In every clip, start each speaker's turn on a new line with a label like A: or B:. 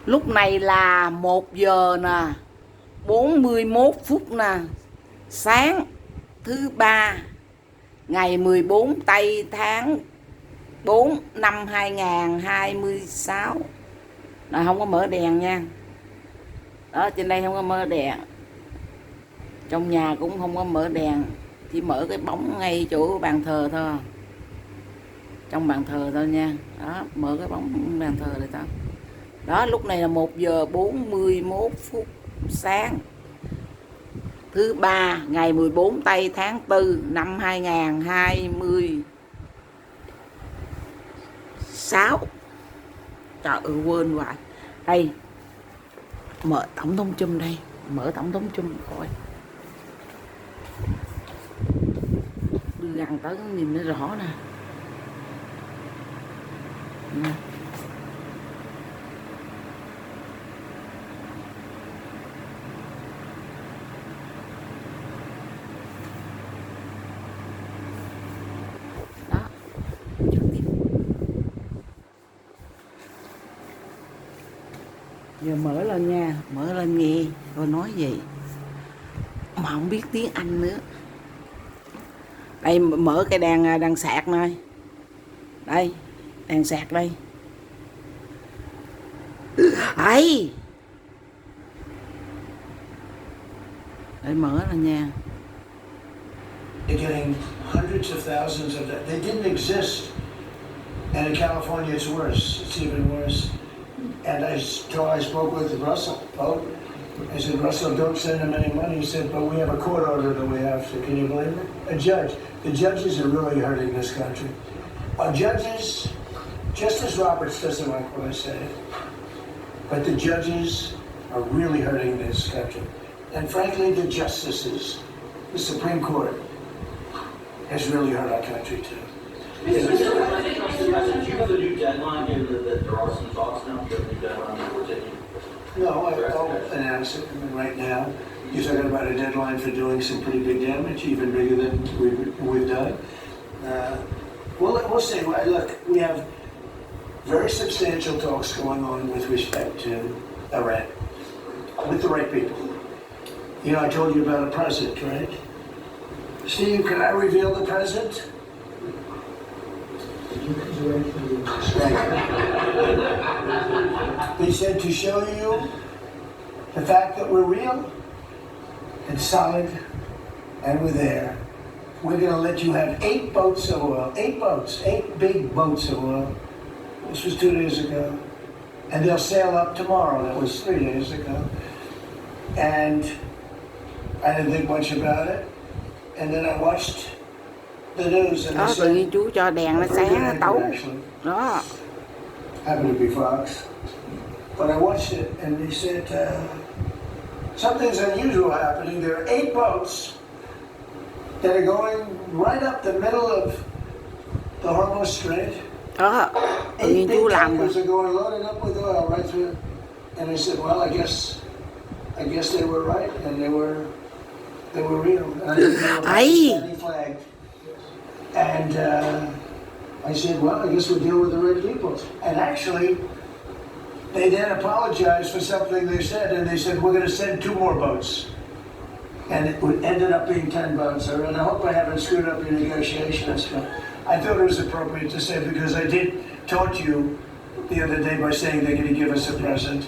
A: Lúc này là 1 giờ nè 41 phút nè, sáng thứ ba ngày 14 tây tháng 4 năm 2026. Rồi không có mở đèn nha. Đó, trên đây không có mở đèn. Trong nhà cũng không có mở đèn, chỉ mở cái bóng ngay chỗ bàn thờ thôi. Trong bàn thờ thôi nha. Đó, mở cái bóng bàn thờ này thôi. Đó, lúc này là 1 giờ 41 phút sáng thứ ba ngày 14 tây tháng 4 năm 2026. Trời ơi, quên hoài. Đây, mở tổng thống chum đây. Mở tổng thống chum coi. Đưa gần tới nhìn nó rõ nè. Đó, trực tiếp. Giờ mở lên nha, mở lên nghe coi nói gì mà không biết tiếng Anh nữa. Đây, mở cái đèn sạc này. Đây, đèn sạc đây. Ấy. Để mở lên nha.
B: They're getting hundreds of thousands of that. They didn't exist. And in California, it's worse. It's even worse. And I spoke with Russell. I said, Russell, don't send them any money. He said, but we have a court order that we have to. Can you believe it? A judge. The judges are really hurting this country. Our judges, Justice Roberts doesn't like what I say, but the judges are really hurting this country. And frankly, the justices, the Supreme Court, has really hurt our country too.
C: Do you have a new deadline here that there are some talks now? Do you have a new deadline that we're taking?
B: No, I'll announce it right now. You're talking about a deadline for doing some pretty big damage, even bigger than we've done. We'll see. Look, we have very substantial talks going on with respect to Iran, with the right people. You know, I told you about a president, right? Steve, can I reveal the president? He said to show you the fact that we're real and solid and we're there. We're going to let you have 8 boats of oil, 8 boats, 8 big boats of oil. This was 2 days ago. And they'll sail up tomorrow. That was 3 days ago. And I didn't think much about it. And then I watched the news and
A: Đó, tự nhiên chú cho đèn nó sáng nó tối. Đó.
B: Happened to be Fox. But I watched it and they said something's unusual happening. There are 8 boats that are going right up the middle of the Hormuz Strait.
A: Đó, tự nhiên chú làm rồi.
B: 8 big tankers are going loaded up with oil right through. And I said, well, I guess they were right and they were real. And I didn't know about the standing flag. And I said, well, I guess we'll deal with the right people. And actually, they then apologized for something they said, and they said, we're going to send 2 more boats. And it ended up being 10 boats. And I hope I haven't screwed up your negotiations, but I thought it was appropriate to say, because I did taunt you the other day by saying they're going to give us a present.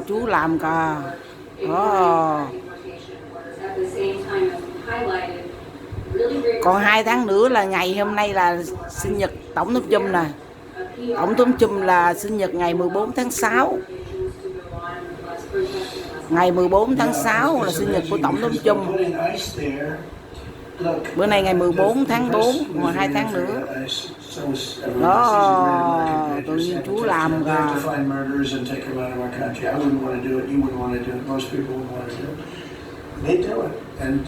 A: Chú làm cả. Còn 2 tháng nữa là ngày hôm nay là sinh nhật Tổng thống Trump nè. Tổng thống Trump là sinh nhật ngày 14 tháng 6. Ngày 14 tháng 6 là sinh nhật của Tổng thống Trump. Bữa nay ngày 14 tháng 4, còn 2 tháng nữa. Đó, tự nhiên chú làm cả.
B: They do it, and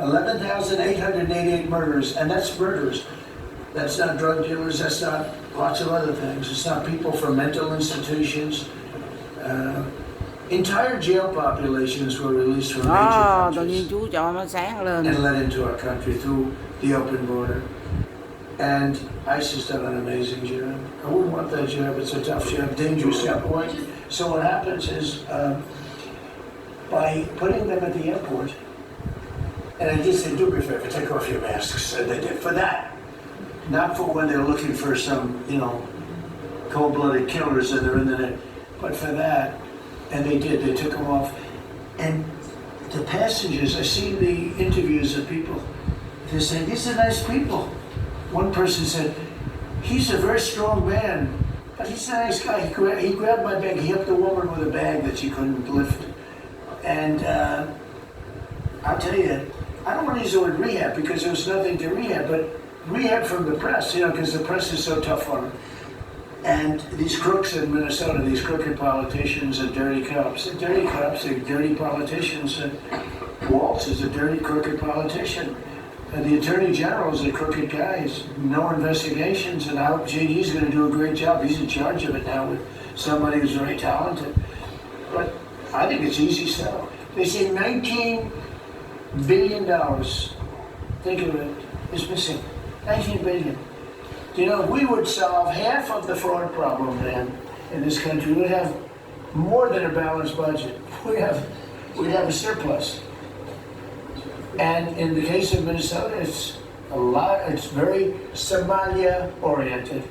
B: 11,888 murders, and that's murders. That's not drug dealers. That's not lots of other things. It's not people from mental institutions. Entire jail populations were released from major
A: Tự nhiên
B: countries
A: chú cho nó sáng lên.
B: and let into our country through the open border. And ICE has done an amazing job. I wouldn't want that job. It's a tough job, dangerous job. So what happens is, by putting them at the airport, and I just said, do me a favor, take off your masks. And they did for that. Not for when they're looking for some, cold-blooded killers and they're in the net, but for that. And they did, they took them off. And the passengers, I see the interviews of people, they're saying, these are nice people. One person said, he's a very strong man, but he's a nice guy. He grabbed my bag, he helped a woman with a bag that she couldn't lift. And I'll tell you, I don't want to use the word rehab because there was nothing to rehab, but rehab from the press, because the press is so tough on him. And these crooks in Minnesota, these crooked politicians and dirty cops. And dirty cops are dirty politicians. And Waltz is a dirty, crooked politician. And the Attorney General is a crooked guy. He's no investigations. And now JD's going to do a great job. He's in charge of it now with somebody who's very talented. But I think it's easy sell. They say $19 billion, think of it, is missing. $19 billion. If we would solve half of the fraud problem then in this country, we'd have more than a balanced budget. We'd have a surplus. And in the case of Minnesota, it's very Somalia oriented.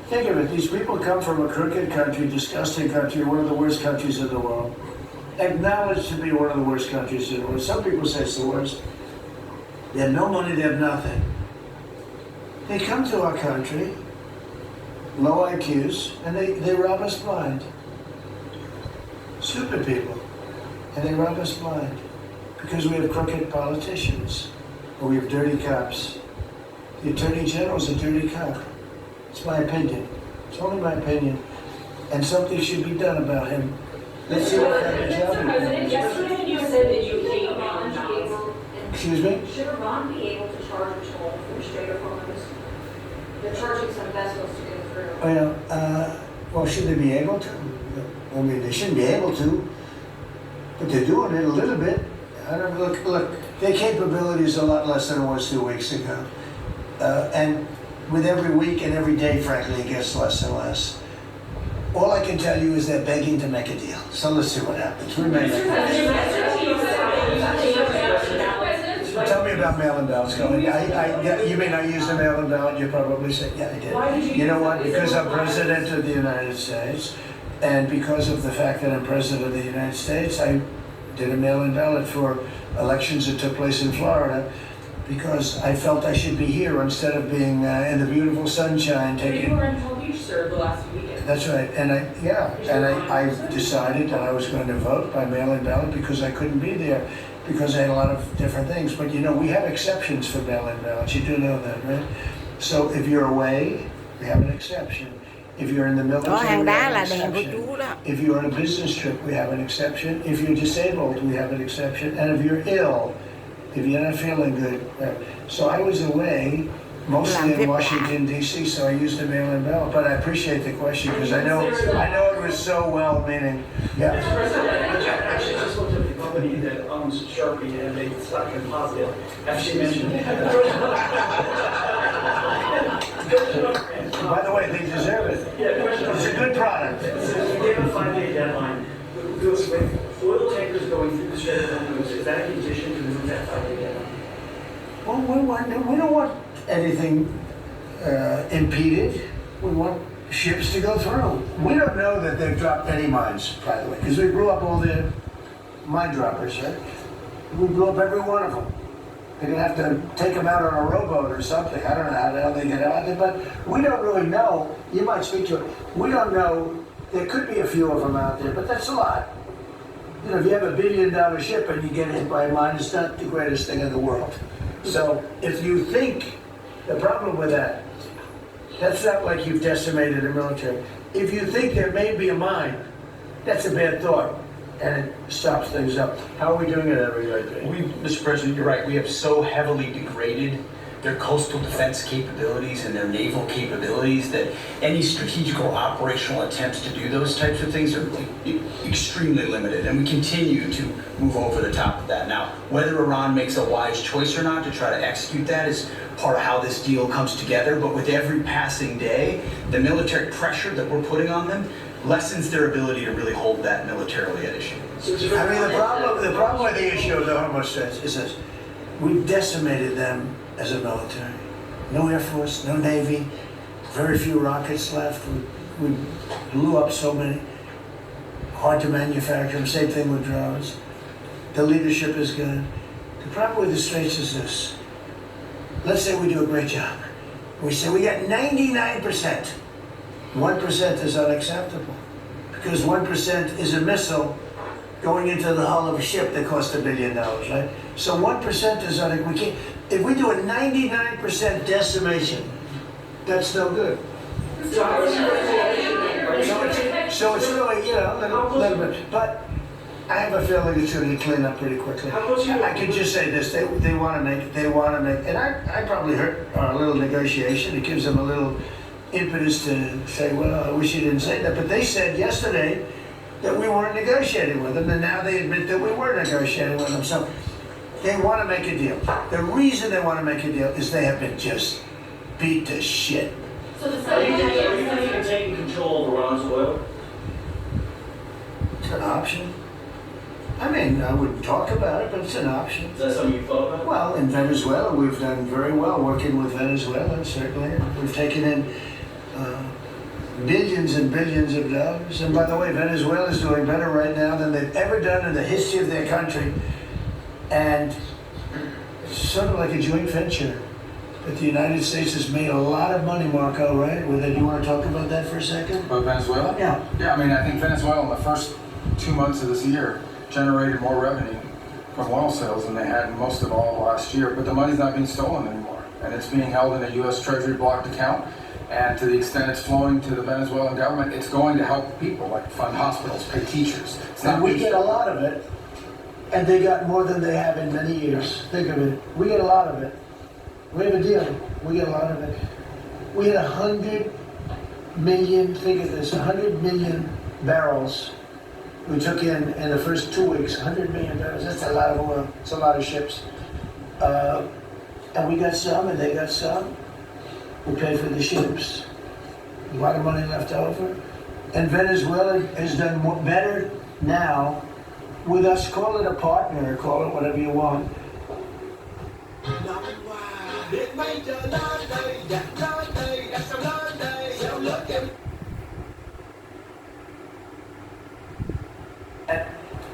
B: Think of it, these people come from a crooked country, disgusting country, one of the worst countries in the world. Acknowledged to be one of the worst countries in the world. Some people say it's the worst. They have no money, they have nothing. They come to our country, low IQs, and they rob us blind. Stupid people. And they rob us blind. Because we have crooked politicians. Or we have dirty cops. The Attorney General's a dirty cop. It's my opinion. It's only my opinion. And something should be done about him. Let's see what kind of job he
D: President, yesterday you said that you hate mail-in.
B: Excuse me?
D: Should Iran be able to charge a toll for Strait of Hormuz? They're charging some vessels to go through.
B: Well, should they be able to? I mean, they shouldn't be able to, but they're doing it a little bit. I don't look. Their capability is a lot less than it was 2 weeks ago, and with every week and every day, frankly, it gets less and less. All I can tell you is they're begging to make a deal. So let's see what happens. We may make Tell me about mail-in ballots. You mean I used a mail-in ballot? You probably said, yeah, I did. You know what? Because I'm President of the United States, and because of the fact that I'm President of the United States, I did a mail-in ballot for elections that took place in Florida, because I felt I should be here instead of being in the beautiful sunshine taking...
D: You were in Palm Beach, sir, the last weekend.
B: That's right, and I decided that I was going to vote by mail-in ballot because I couldn't be there, because I had a lot of different things. But we have exceptions for mail-in ballots. You do know that, right? So if you're away, we have an exception. If you're in the military, we have an exception. If you're on a business trip, we have an exception. If you're disabled, we have an exception. And if you're ill, if you're not feeling good. So I was away, mostly in Washington, D.C., so I used a mail-in ballot. But I appreciate the question, because I know it was so well-meaning. Yeah.
C: Mr. President, I actually just looked at the company that owns Sharpie, and they stock in positive. Actually mentioned
B: By the way, they deserve it. It's a good product.
C: Since we gave a 5-day deadline, with oil tankers going through the Strait of Hormuz, is that a condition to move that 5-day deadline?
B: Well, we don't want anything impeded. We want ships to go through. We don't know that they've dropped any mines, by the way, because we blew up all the mine droppers, right? We blew up every one of them. They're going to have to take them out on a rowboat or something. I don't know how the hell they get out there, but we don't really know. You might speak to it. We don't know. There could be a few of them out there, but that's a lot. If you have $1 billion ship and you get hit by a mine, it's not the greatest thing in the world. So if you think, the problem with that's not like you've decimated the military. If you think there may be a mine, that's a bad thought, and it stops things up. How are we doing it every day?
E: Mr. President, you're right. We have so heavily degraded their coastal defense capabilities and their naval capabilities, that any strategic or operational attempts to do those types of things are extremely limited, and we continue to move over the top of that. Now, whether Iran makes a wise choice or not to try to execute that is part of how this deal comes together, but with every passing day, the military pressure that we're putting on them lessens their ability to really hold that militarily at issue.
B: I mean, the problem with the issue of the Hormuz is that we've decimated them as a military. No Air Force, no Navy, very few rockets left. We blew up so many. Hard to manufacture, same thing with drones. The leadership is good. The problem with the Straits is this. Let's say we do a great job. We say we got 99%. 1% is unacceptable. Because 1% is a missile going into the hull of a ship that costs $1 billion, right? So 1% is unacceptable. We can't, if we do a 99% decimation, that's no good. So it's really, a little bit. But I have a feeling it's going to clean up pretty quickly. I could just say this: they want to make, and I probably hurt our little negotiation. It gives them a little impetus to say, well, I wish you didn't say that. But they said yesterday that we weren't negotiating with them, and now they admit that we were negotiating with them. So they want to make a deal. The reason they want to make a deal is they have been just beat to shit.
C: So are you thinking of taking control of Iran's oil?
B: It's an option. I mean, I wouldn't talk about it, but it's an option.
C: Is that something you thought about?
B: Well, in Venezuela, we've done very well working with Venezuela, certainly. We've taken in billions and billions of dollars. And by the way, Venezuela is doing better right now than they've ever done in the history of their country. And it's sort of like a joint venture. But the United States has made a lot of money, Marco, right? Do you want to talk about that for a second?
F: About Venezuela?
B: Yeah.
F: Yeah, I mean, I think Venezuela in the first 2 months of this year generated more revenue from oil sales than they had most of all of last year. But the money's not being stolen anymore. And it's being held in a U.S. Treasury blocked account. And to the extent it's flowing to the Venezuelan government, it's going to help people, like fund hospitals, pay teachers.
B: And we get a lot of it. And they got more than they have in many years. Think of it. We get a lot of it. We have a deal. We get a lot of it. We had 100 million, think of this, 100 million barrels we took in the first 2 weeks. 100 million barrels, that's a lot of oil. It's a lot of ships. And we got some and they got some. We paid for the ships. A lot of money left over. And Venezuela has done better now with us. Call it a partner, call it whatever you want.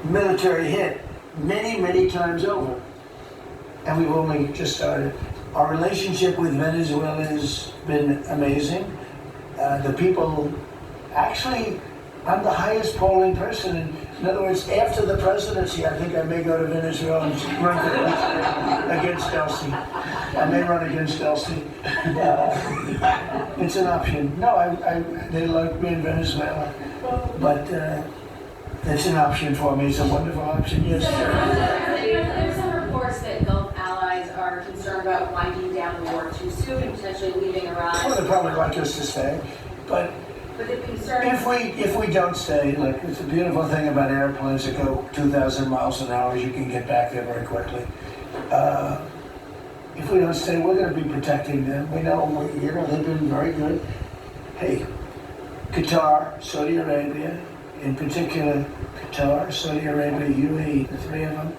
B: Military hit many times over, and we've only just started. Our relationship with Venezuela has been amazing. The people, actually, I'm the highest polling person. In other words, after the presidency, I think I may go to Venezuela and run against Elsie. I may run against Elsie. It's an option. No, they like me in Venezuela, but it's an option for me. It's a wonderful option, yes.
G: There's some reports that Gulf allies are concerned about winding down the war too soon and potentially leaving Iran.
B: Well, they'd probably like us to stay, but
G: the concern
B: if we don't stay, look, it's a beautiful thing about airplanes that go 2,000 miles an hour. You can get back there very quickly. If we don't stay, we're going to be protecting them. We know, they've been very good. Hey, Qatar, Saudi Arabia, in particular, Qatar, Saudi Arabia, UAE, the three of them,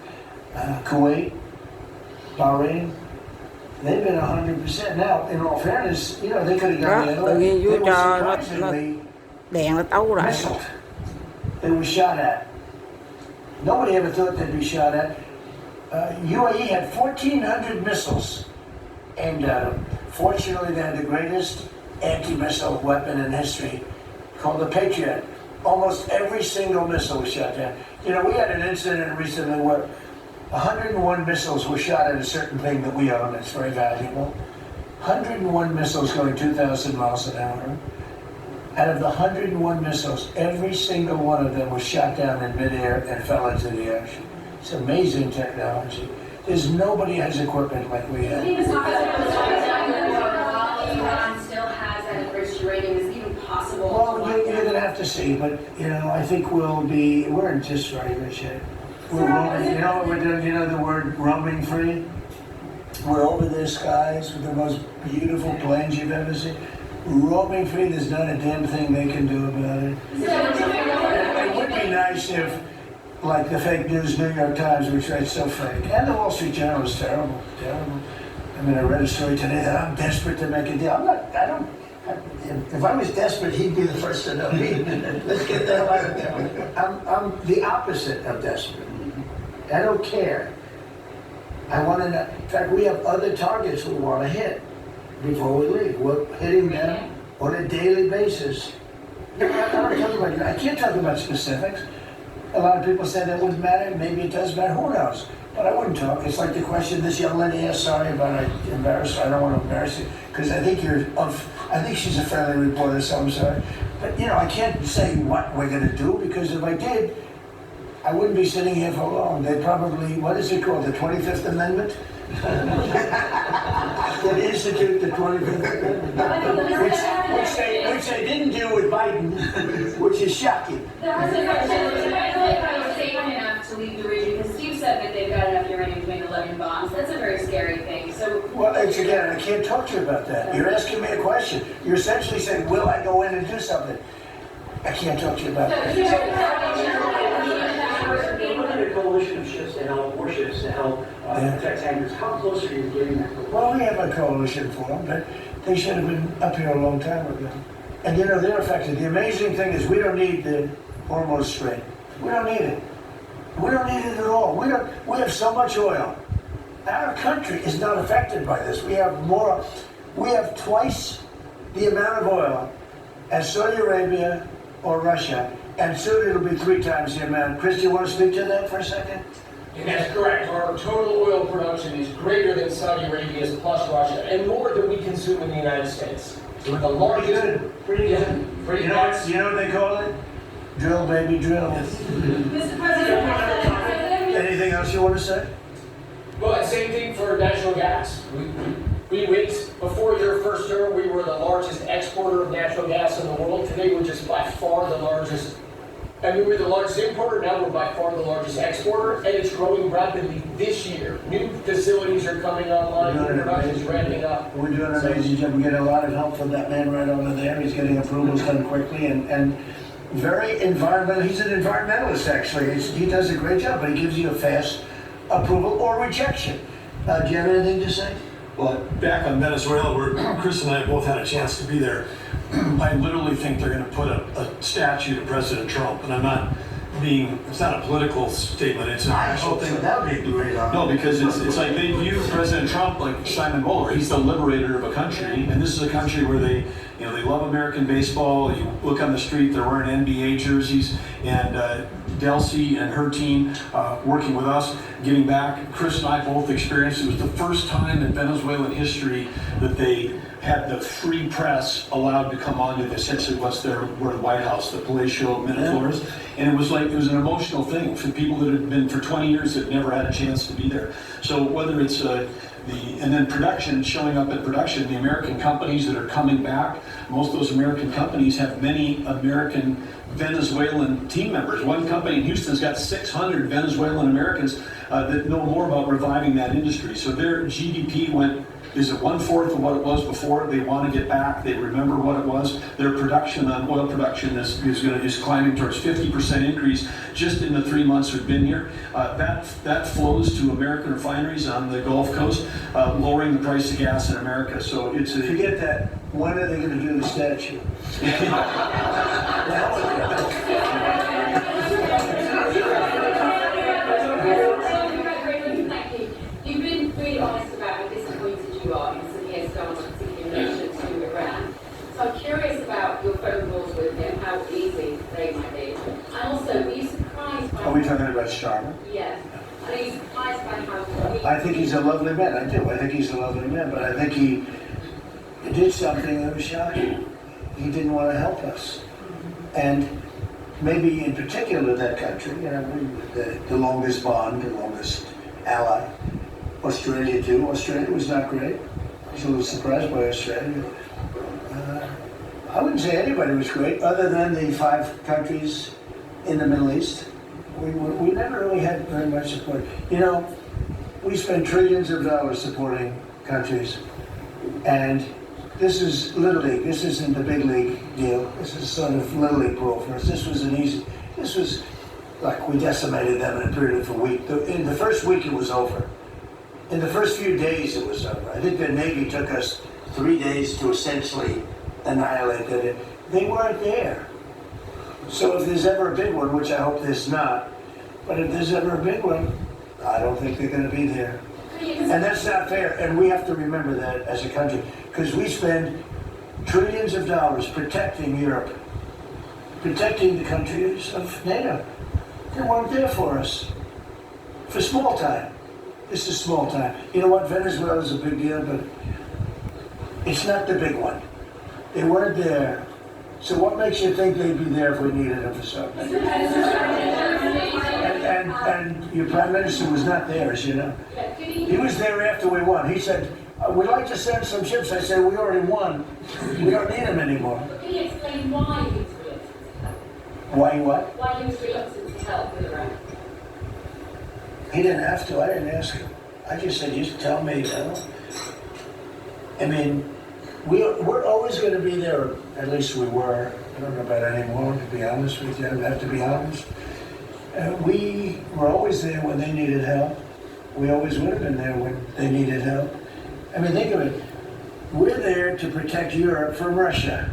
B: Kuwait, Bahrain, they've been 100%. Now, in all fairness, they could have done the other way. They were surprisingly
A: đèn nó tấu lại.
B: missiled. They were shot at. Nobody ever thought they'd be shot at. UAE had 1,400 missiles aimed at them. Fortunately, they had the greatest anti-missile weapon in history, called the Patriot. Almost every single missile was shot down. We had an incident recently where 101 missiles were shot at a certain thing that we own that's very valuable. 101 missiles going 2,000 miles an hour. Out of the 101 missiles, every single one of them was shot down in midair and fell into the ocean. It's amazing technology. There's nobody has equipment like we have.
G: Iran still has that enriched uranium. Is it even possible?
B: Well, you're gonna have to see, but, I think we're in just very good shape. We're roaming, you know what we're doing, the word roaming free? We're over their skies with the most beautiful planes you've ever seen. Roaming free, there's not a damn thing they can do about it. It would be nice if, like the fake news New York Times, which writes so fake, and the Wall Street Journal is terrible, terrible. I mean, I read a story today that I'm desperate to make a deal. If I was desperate, he'd be the first to know me. Let's get the hell out of there. I'm the opposite of desperate. I don't care. I want to know. In fact, we have other targets we want to hit before we leave. We're hitting them on a daily basis. I can't talk about specifics. A lot of people say that wouldn't matter. Maybe it does matter. Who knows? But I wouldn't talk. It's like the question this young lady asked. Sorry about I embarrassed her. I don't want to embarrass you because I think I think she's a friendly reporter, so I'm sorry. But I can't say what we're going to do because if I did, I wouldn't be sitting here for long. They'd probably, what is it called, the 25th Amendment? They'd institute the 25th Amendment, which they didn't do with Biden, which is shocking.
G: There has been safe enough to leave the region because Steve said that they've got enough uranium to make 11 bombs. That's a very scary thing. So,
B: well, again, I can't talk to you about that. You're asking me a question. You're essentially saying, will I go in and do something? I can't talk to you about that.
C: A coalition of ships to help, warships to help protect tankers. How close are you to getting that?
B: Well, we have a coalition for them, but they should have been up here a long time ago. And they're affected. The amazing thing is we don't need the Hormuz Strait. We don't need it. We don't need it at all. We have so much oil. Our country is not affected by this. We have twice the amount of oil as Saudi Arabia or Russia. And soon it'll be 3 times the amount. Chris, do you want to speak to that for a second?
H: And that's correct. Our total oil production is greater than Saudi Arabia's plus Russia, and more than we consume in the United States. So we're the largest.
B: Pretty good.
H: Pretty
B: You know what they call it? Drill, baby, drill.
G: Mr. President,
B: Anything else you want to say?
H: Well, same thing for natural gas. We wait, before your first term, we were the largest exporter of natural gas in the world. Today, we're just by far the largest. We were the largest importer, now we're by far the largest exporter, and it's growing rapidly this year. New facilities are coming online, new production is ramping up.
B: We're doing an amazing job. We get a lot of help from that man right over there. He's getting approvals done quickly and very environmental. He's an environmentalist, actually. He does a great job, but he gives you a fast approval or rejection. Do you have anything to say?
I: Well, back on Venezuela, where Chris and I both had a chance to be there, I literally think they're going to put a statue to President Trump, and it's not a political statement, it's an actual thing.
B: That would be great.
I: No, because it's like they view President Trump like Simon Bowler. He's the liberator of a country, and this is a country where they love American baseball. You look on the street, they're wearing NBA jerseys, and Delcy and her team working with us, getting back. Chris and I both experienced it was the first time in Venezuelan history that they had the free press allowed to come on to essentially where the White House, the Palacio Miraflores, and it was an emotional thing for people that had been for 20 years that never had a chance to be there. So whether it's and then production, showing up at production, the American companies that are coming back, most of those American companies have many American Venezuelan team members. One company in Houston's got 600 Venezuelan Americans that know more about reviving that industry. So their GDP is it 1/4 of what it was before? They want to get back. They remember what it was. Their production on oil production is climbing towards 50% increase just in the 3 months we've been here. That flows to American refineries on the Gulf Coast, lowering the price of gas in America. So
B: Forget that. When are they going to do the statue?
G: You've been really honest about how disappointed you are in Samir's government's inclination to Iran. So I'm curious about your phone calls with him, how easy they might be. And also, were you surprised by...
B: Are we talking about Sharma?
G: Yes. And are you surprised by how...
B: I think he's a lovely man. I do. I think he's a lovely man, but I think he did something that was shocking. He didn't want to help us. And maybe in particular that country, the longest bond, the longest ally, Australia too. Australia was not great. I was a little surprised by Australia. I wouldn't say anybody was great, other than the 5 countries in the Middle East. We never really had very much support. You know, we spend trillions of dollars supporting countries, and this is Little League. This isn't the big league deal. This is sort of Little League ball for us. This was like we decimated them in a period of a week. In the first week it was over. In the first few days it was over. I think the Navy took us 3 days to essentially annihilate it. They weren't there. So if there's ever a big one, which I hope there's not, but if there's ever a big one, I don't think they're going to be there. And that's not fair, and we have to remember that as a country, because we spend trillions of dollars protecting Europe, protecting the countries of NATO. They weren't there for us. For small time. This is small time. You know what, Venezuela is a big deal, but it's not the big one. They weren't there. So what makes you think they'd be there if we needed them for something? And your Prime Minister was not there, as you know. He was there after we won. He said, we'd like to send some ships. I said, we already won. We don't need them anymore.
G: Can you explain why he was reluctant?
B: Why what?
G: Why he was reluctant to help with Iran?
B: He didn't have to. I didn't ask him. I just said, just tell me, you know. I mean, we're always going to be there. At least we were. I don't know about anymore, to be honest with you. I have to be honest. We were always there when they needed help. We always would have been there when they needed help. I mean, think of it. We're there to protect Europe from Russia.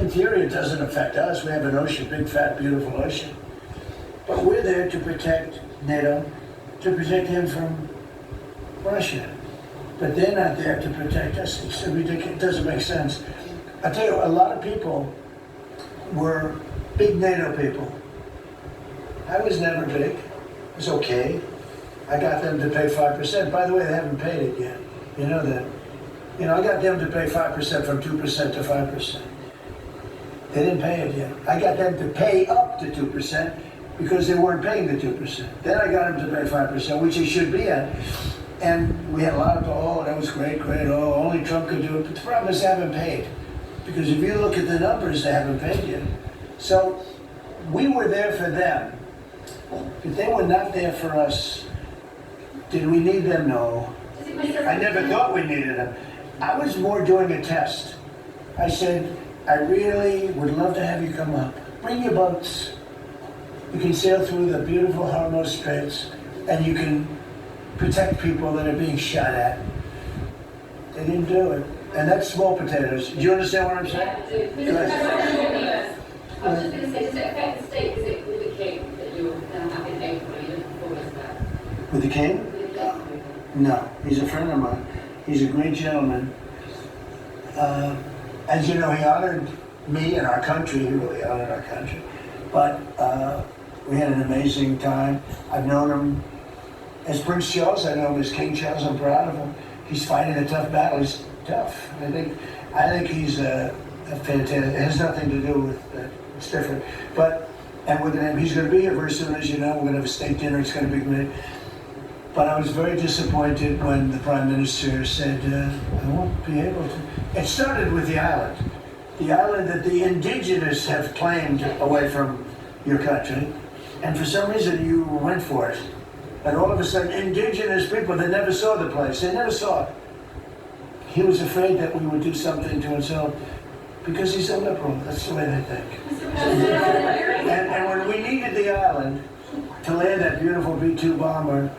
B: In theory, it doesn't affect us. We have an ocean, big, fat, beautiful ocean. But we're there to protect NATO, to protect him from Russia. But they're not there to protect us. It's ridiculous. It doesn't make sense. I tell you, a lot of people were big NATO people. I was never big. It was okay. I got them to pay 5%. By the way, they haven't paid it yet. You know that. You know, I got them to pay 5% from 2% to 5%. They didn't pay it yet. I got them to pay up to 2% because they weren't paying the 2%. Then I got them to pay 5%, which they should be at. And we had a lot of, oh, that was great, oh, only Trump could do it. But the problem is they haven't paid. Because if you look at the numbers, they haven't paid yet. So we were there for them. But they were not there for us. Did we need them? No. I never thought we needed them. I was more doing a test. I said, I really would love to have you come up. Bring your boats. You can sail through the beautiful Hormuz Straits, and you can protect people that are being shot at. They didn't do it. And that's small potatoes. Do you understand what I'm saying?
G: Yeah, I was just going to say, does it affect the state? Is it with the king that you're having April? Are you looking forward to that?
B: With the king? No, he's a friend of mine. He's a great gentleman. As you know, he honored me and our country. He really honored our country. But we had an amazing time. I've known him as Prince Charles. I know him as King Charles. I'm proud of him. He's fighting a tough battle. He's tough. I think he's a fantastic. It has nothing to do with that. It's different. But and we're gonna. He's going to be here very soon, as you know. We're going to have a state dinner. It's going to be great. But I was very disappointed when the Prime Minister said, I won't be able to. It started with the island that the indigenous have claimed away from your country. And for some reason you went for it. And all of a sudden, indigenous people that never saw the place, they never saw it. He was afraid that we would do something to insult because he's a liberal. That's the way they think. And when we needed the island to land that beautiful B-2 bomber,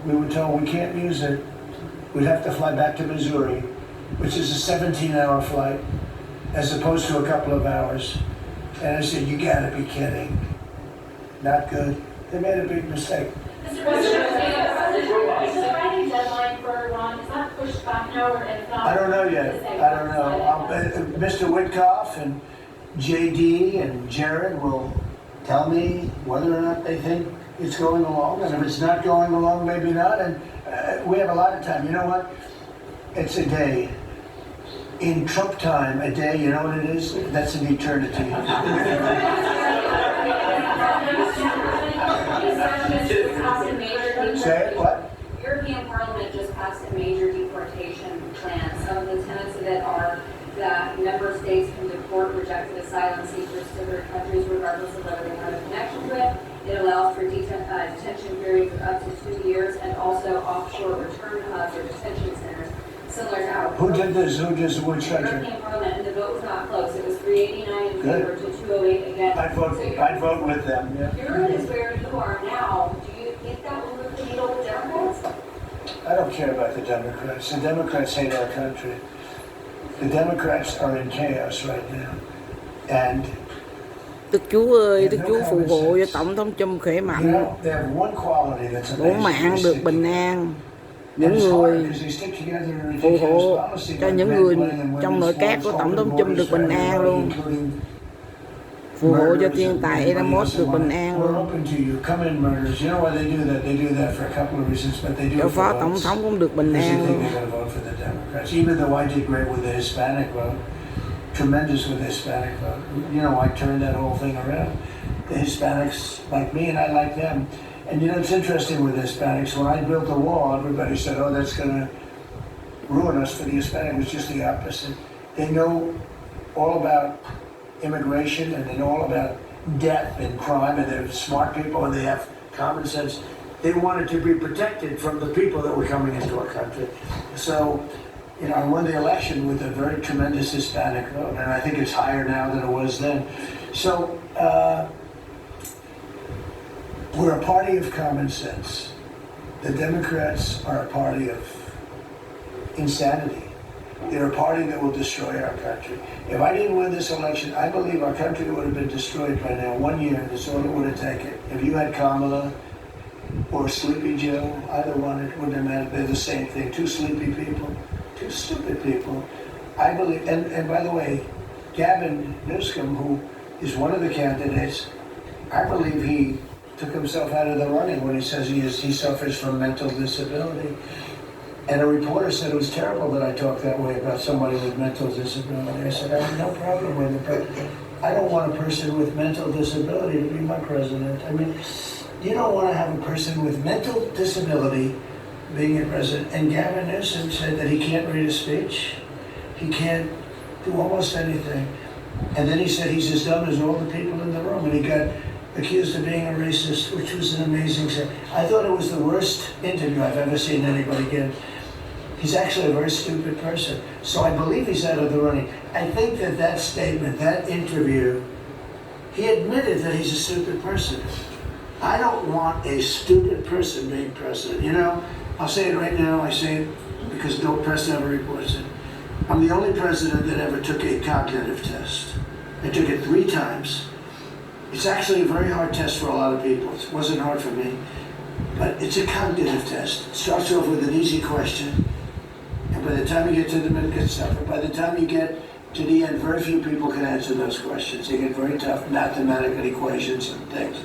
B: we were told we can't use it. We'd have to fly back to Missouri, which is a 17-hour flight, as opposed to a couple of hours. And I said, you gotta be kidding. Not good. They made a big mistake.
D: Mr. President, is there any deadline for Iran? Is that pushed back now or if not?
B: I don't know yet. I don't know. Mr. Witkoff and JD and Jared will tell me whether or not they think it's going along. And if it's not going along, maybe not. And we have a lot of time. You know what? It's a day. In Trump time, a day, you know what it is? That's an eternity.
D: Say
B: what?
D: European
G: asylum seekers to their countries regardless of whether they have a connection with. It allows for detention periods of up to 2 years and also offshore return hubs or detention centers, similar to how.
B: Who did this? Who does which
G: The
B: country?
G: European Parliament, and the vote was not close. It was 389 in
B: Good.
G: favor to 208 against.
B: I'd vote with them. Yeah.
G: Europe is where you are now. Do you think that will move the needle with Democrats?
B: I don't care about the Democrats. The Democrats hate our country. The Democrats are in chaos right now. And
A: Đức Chúa ơi, Đức Chúa phù hộ cho Tổng thống Trump khỏe
B: you
A: mạnh,
B: know, they have one quality that's
A: bộ
B: amazing.
A: mạng
B: They
A: được
B: stick
A: bình
B: together.
A: an.
B: And
A: Những
B: it's hard
A: người
B: because they stick together in
A: phù
B: ridiculous
A: hộ
B: policy
A: cho
B: like
A: những
B: men
A: người
B: playing in
A: trong
B: women's
A: nội các
B: sports,
A: của Tổng thống
B: open
A: Trump
B: borders
A: được bình
B: for
A: an
B: everybody,
A: luôn.
B: including
A: Phù hộ cho
B: murderers
A: thiên
B: and
A: tài
B: anybody
A: Elon
B: else
A: được
B: who
A: bình
B: want it.
A: an
B: We're
A: luôn.
B: open to you. Come in, murderers. You know why they do that? They do that for a couple of reasons, but they do
A: Cho
B: it for
A: phó tổng
B: votes.
A: thống cũng được bình
B: Because they
A: an
B: think
A: luôn.
B: they're going to vote for the Democrats. Even though I did great with the Hispanic vote, tremendous with the Hispanic vote. You know, I turned that whole thing around. The Hispanics like me and I like them. And you know, it's interesting with Hispanics. When I built the wall, everybody said, oh, that's going to ruin us for the Hispanic. It was just the opposite. They know all about immigration and they know all about death and crime, and they're smart people and they have common sense. They wanted to be protected from the people that were coming into our country. So, you know, I won the election with a very tremendous Hispanic vote, and I think it's higher now than it was then. So, we're a party of common sense. The Democrats are a party of insanity. They're a party that will destroy our country. If I didn't win this election, I believe our country would have been destroyed by now. 1 year, that's all it would have taken. If you had Kamala or Sleepy Joe, either one, it wouldn't have mattered. They're the same thing. Two sleepy people, two stupid people. I believe, and by the way, Gavin Newsom, who is one of the candidates, I believe he took himself out of the running when he says he suffers from mental disability. And a reporter said it was terrible that I talked that way about somebody with mental disability. I said, I have no problem with it, but I don't want a person with mental disability to be my president. I mean, you don't want to have a person with mental disability being your president. And Gavin Newsom said that he can't read a speech. He can't do almost anything. And then he said he's as dumb as all the people in the room. And he got accused of being a racist, which was an amazing thing. I thought it was the worst interview I've ever seen anybody give. He's actually a very stupid person. So I believe he's out of the running. I think that statement, that interview, he admitted that he's a stupid person. I don't want a stupid person being president. You know, I'll say it right now. I say it because no press ever reports it. I'm the only president that ever took a cognitive test. I took it 3 times. It's actually a very hard test for a lot of people. It wasn't hard for me. But it's a cognitive test. It starts off with an easy question. And by the time you get to the middle, it gets tougher. By the time you get to the end, very few people can answer those questions. They get very tough mathematical equations and things.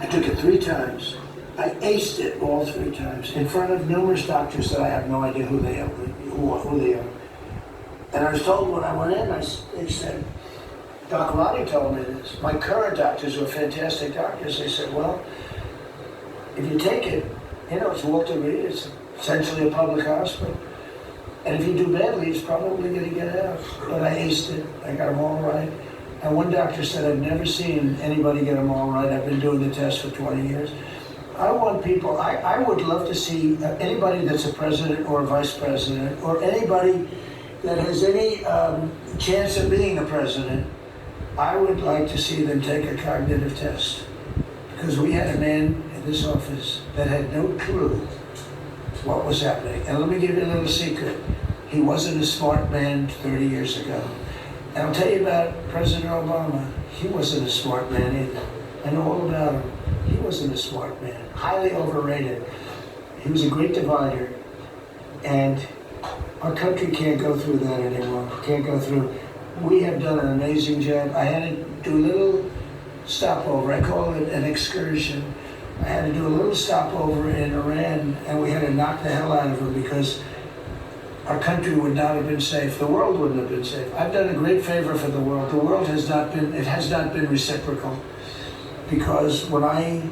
B: I took it 3 times. I aced it all 3 times in front of numerous doctors that I have no idea who they are. And I was told when I went in, they said, Doc Ronnie told me this. My current doctors were fantastic doctors. They said, well, if you take it, you know, it's Walter Reed. It's essentially a public hospital. And if you do badly, it's probably going to get out. But I aced it. I got them all right. And one doctor said, I've never seen anybody get them all right. I've been doing the test for 20 years. I want people, I would love to see anybody that's a president or a vice president or anybody that has any chance of being a president, I would like to see them take a cognitive test. Because we had a man in this office that had no clue what was happening. And let me give you a little secret. He wasn't a smart man 30 years ago. And I'll tell you about President Obama. He wasn't a smart man either. I know all about him. He wasn't a smart man. Highly overrated. He was a great divider. And our country can't go through that anymore. Can't go through. We have done an amazing job. I had to do a little stopover. I call it an excursion. I had to do a little stopover in Iran, and we had to knock the hell out of them because our country would not have been safe. The world wouldn't have been safe. I've done a great favor for the world. The world has not been reciprocal. Because when I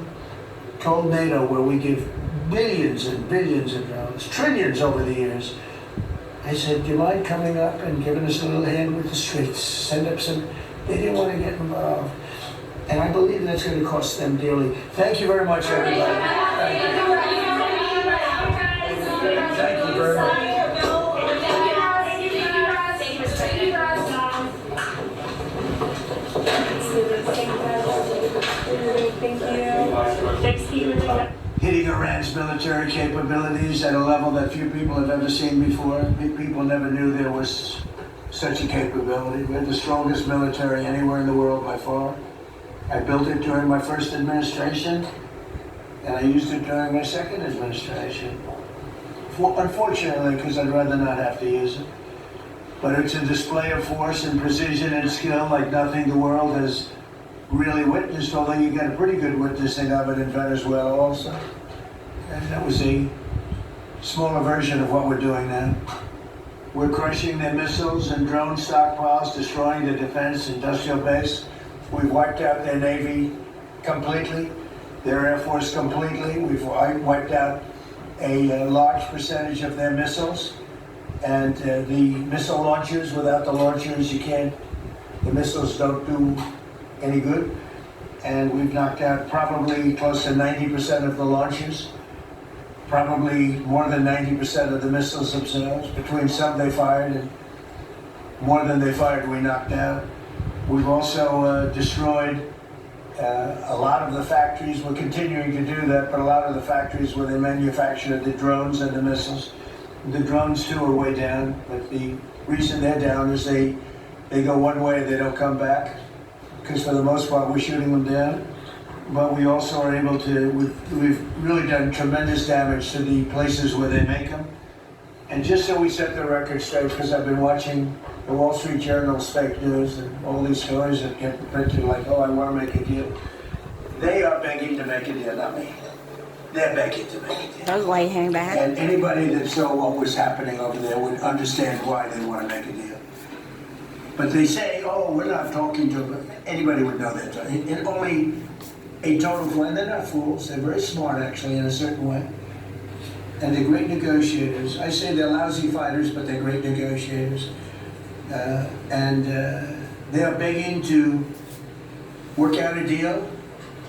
B: told NATO, where we give billions and billions of dollars, trillions over the years, I said, do you mind coming up and giving us a little hand with the streets? Send up some They didn't want to get involved. And I believe that's going to cost them dearly. Thank you very much, everybody. Thank you. Thank you very much. Hitting Iran's military capabilities at a level that few people have ever seen before. People never knew there was such a capability. We're the strongest military anywhere in the world by far. I built it during my first administration, and I used it during my second administration. Unfortunately, because I'd rather not have to use it. But it's a display of force and precision and skill like nothing the world has really witnessed, although you get a pretty good witnessing of it in Venezuela also. And that was a smaller version of what we're doing now. We're crushing their missiles and drone stockpiles, destroying the defense industrial base. We've wiped out their Navy completely, their Air Force completely. We've wiped out a large percentage of their missiles. And the missile launchers, without the launchers, the missiles don't do any good. And we've knocked out probably close to 90% of the launchers. Probably more than 90% of the missiles themselves. Between some they fired and more than they fired we knocked out. We've also destroyed a lot of the factories. We're continuing to do that, but a lot of the factories where they manufacture the drones and the missiles. The drones too are way down, but the reason they're down is they go one way, they don't come back. Because for the most part we're shooting them down. But we also are able to, we've really done tremendous damage to the places where they make them. And just so we set the record straight, because I've been watching the Wall Street Journal's fake news and all these stories that get printed like, oh, I want to make a deal. They are begging to make a deal, not me. They're begging to make a deal.
A: Tới quay hang đá.
B: And anybody that saw what was happening over there would understand why they want to make a deal. But they say, oh, we're not talking to them. Anybody would know that. It only a total fool, and they're not fools. They're very smart, actually, in a certain way. And they're great negotiators. I say they're lousy fighters, but they're great negotiators. They are begging to work out a deal.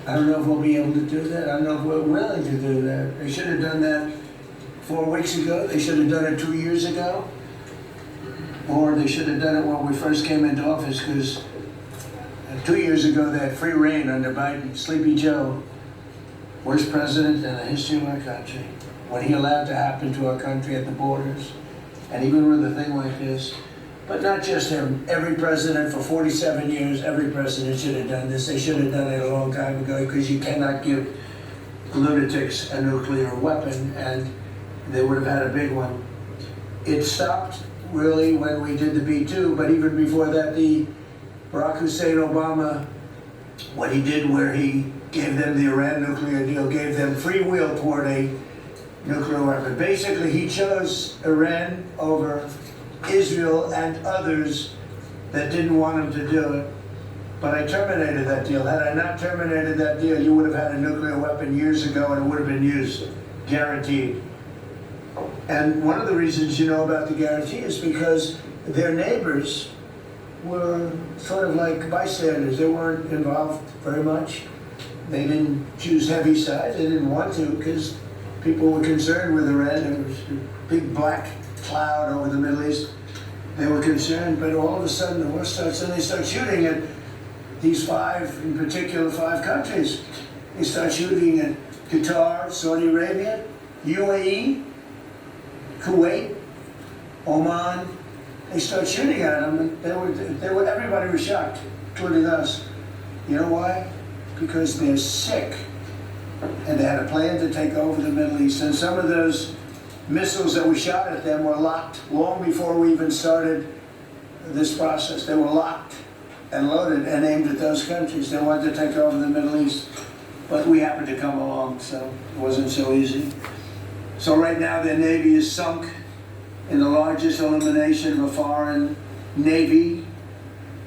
B: I don't know if we'll be able to do that. I don't know if we're willing to do that. They should have done that 4 weeks ago. They should have done it 2 years ago. Or they should have done it when we first came into office, because 2 years ago they had free reign under Biden. Sleepy Joe, worst president in the history of our country. What he allowed to happen to our country at the borders, and even with a thing like this. But not just him. Every president for 47 years, every president should have done this. They should have done it a long time ago, because you cannot give lunatics a nuclear weapon, and they would have had a big one. It stopped really when we did the B-2, but even before that, the Barack Hussein Obama, what he did where he gave them the Iran nuclear deal, gave them free will toward a nuclear weapon. Basically, he chose Iran over Israel and others that didn't want him to do it. But I terminated that deal. Had I not terminated that deal, you would have had a nuclear weapon years ago and it would have been used, guaranteed. And one of the reasons you know about the guarantee is because their neighbors were sort of like bystanders. They weren't involved very much. They didn't choose heavy sides. They didn't want to, because people were concerned with Iran. There was a big black cloud over the Middle East. They were concerned, but all of a sudden the war starts, and they start shooting at these in particular five countries. They start shooting at Qatar, Saudi Arabia, UAE, Kuwait, Oman. They start shooting at them, and everybody was shocked, including us. You know why? Because they're sick, and they had a plan to take over the Middle East. And some of those missiles that we shot at them were locked long before we even started this process. They were locked and loaded and aimed at those countries. They wanted to take over the Middle East, but we happened to come along, so it wasn't so easy. So right now their Navy is sunk in the largest elimination of a foreign Navy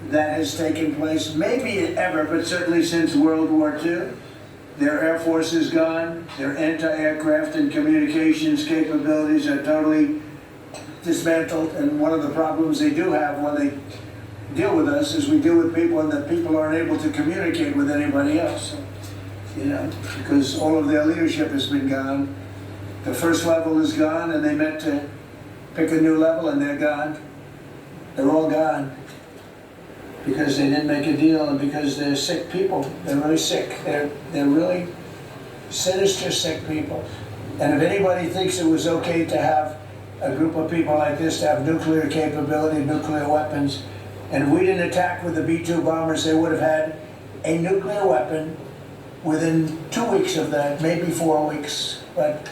B: that has taken place, maybe ever, but certainly since World War II. Their Air Force is gone. Their anti-aircraft and communications capabilities are totally dismantled. And one of the problems they do have when they deal with us as we deal with people, and that people aren't able to communicate with anybody else. You know, because all of their leadership has been gone. The first level is gone, and they meant to pick a new level, and they're gone. They're all gone because they didn't make a deal, and because they're sick people. They're really sick. They're really sinister, sick people. And if anybody thinks it was okay to have a group of people like this to have nuclear capability, nuclear weapons, and if we didn't attack with the B-2 bombers, they would have had a nuclear weapon within 2 weeks of that, maybe 4 weeks. But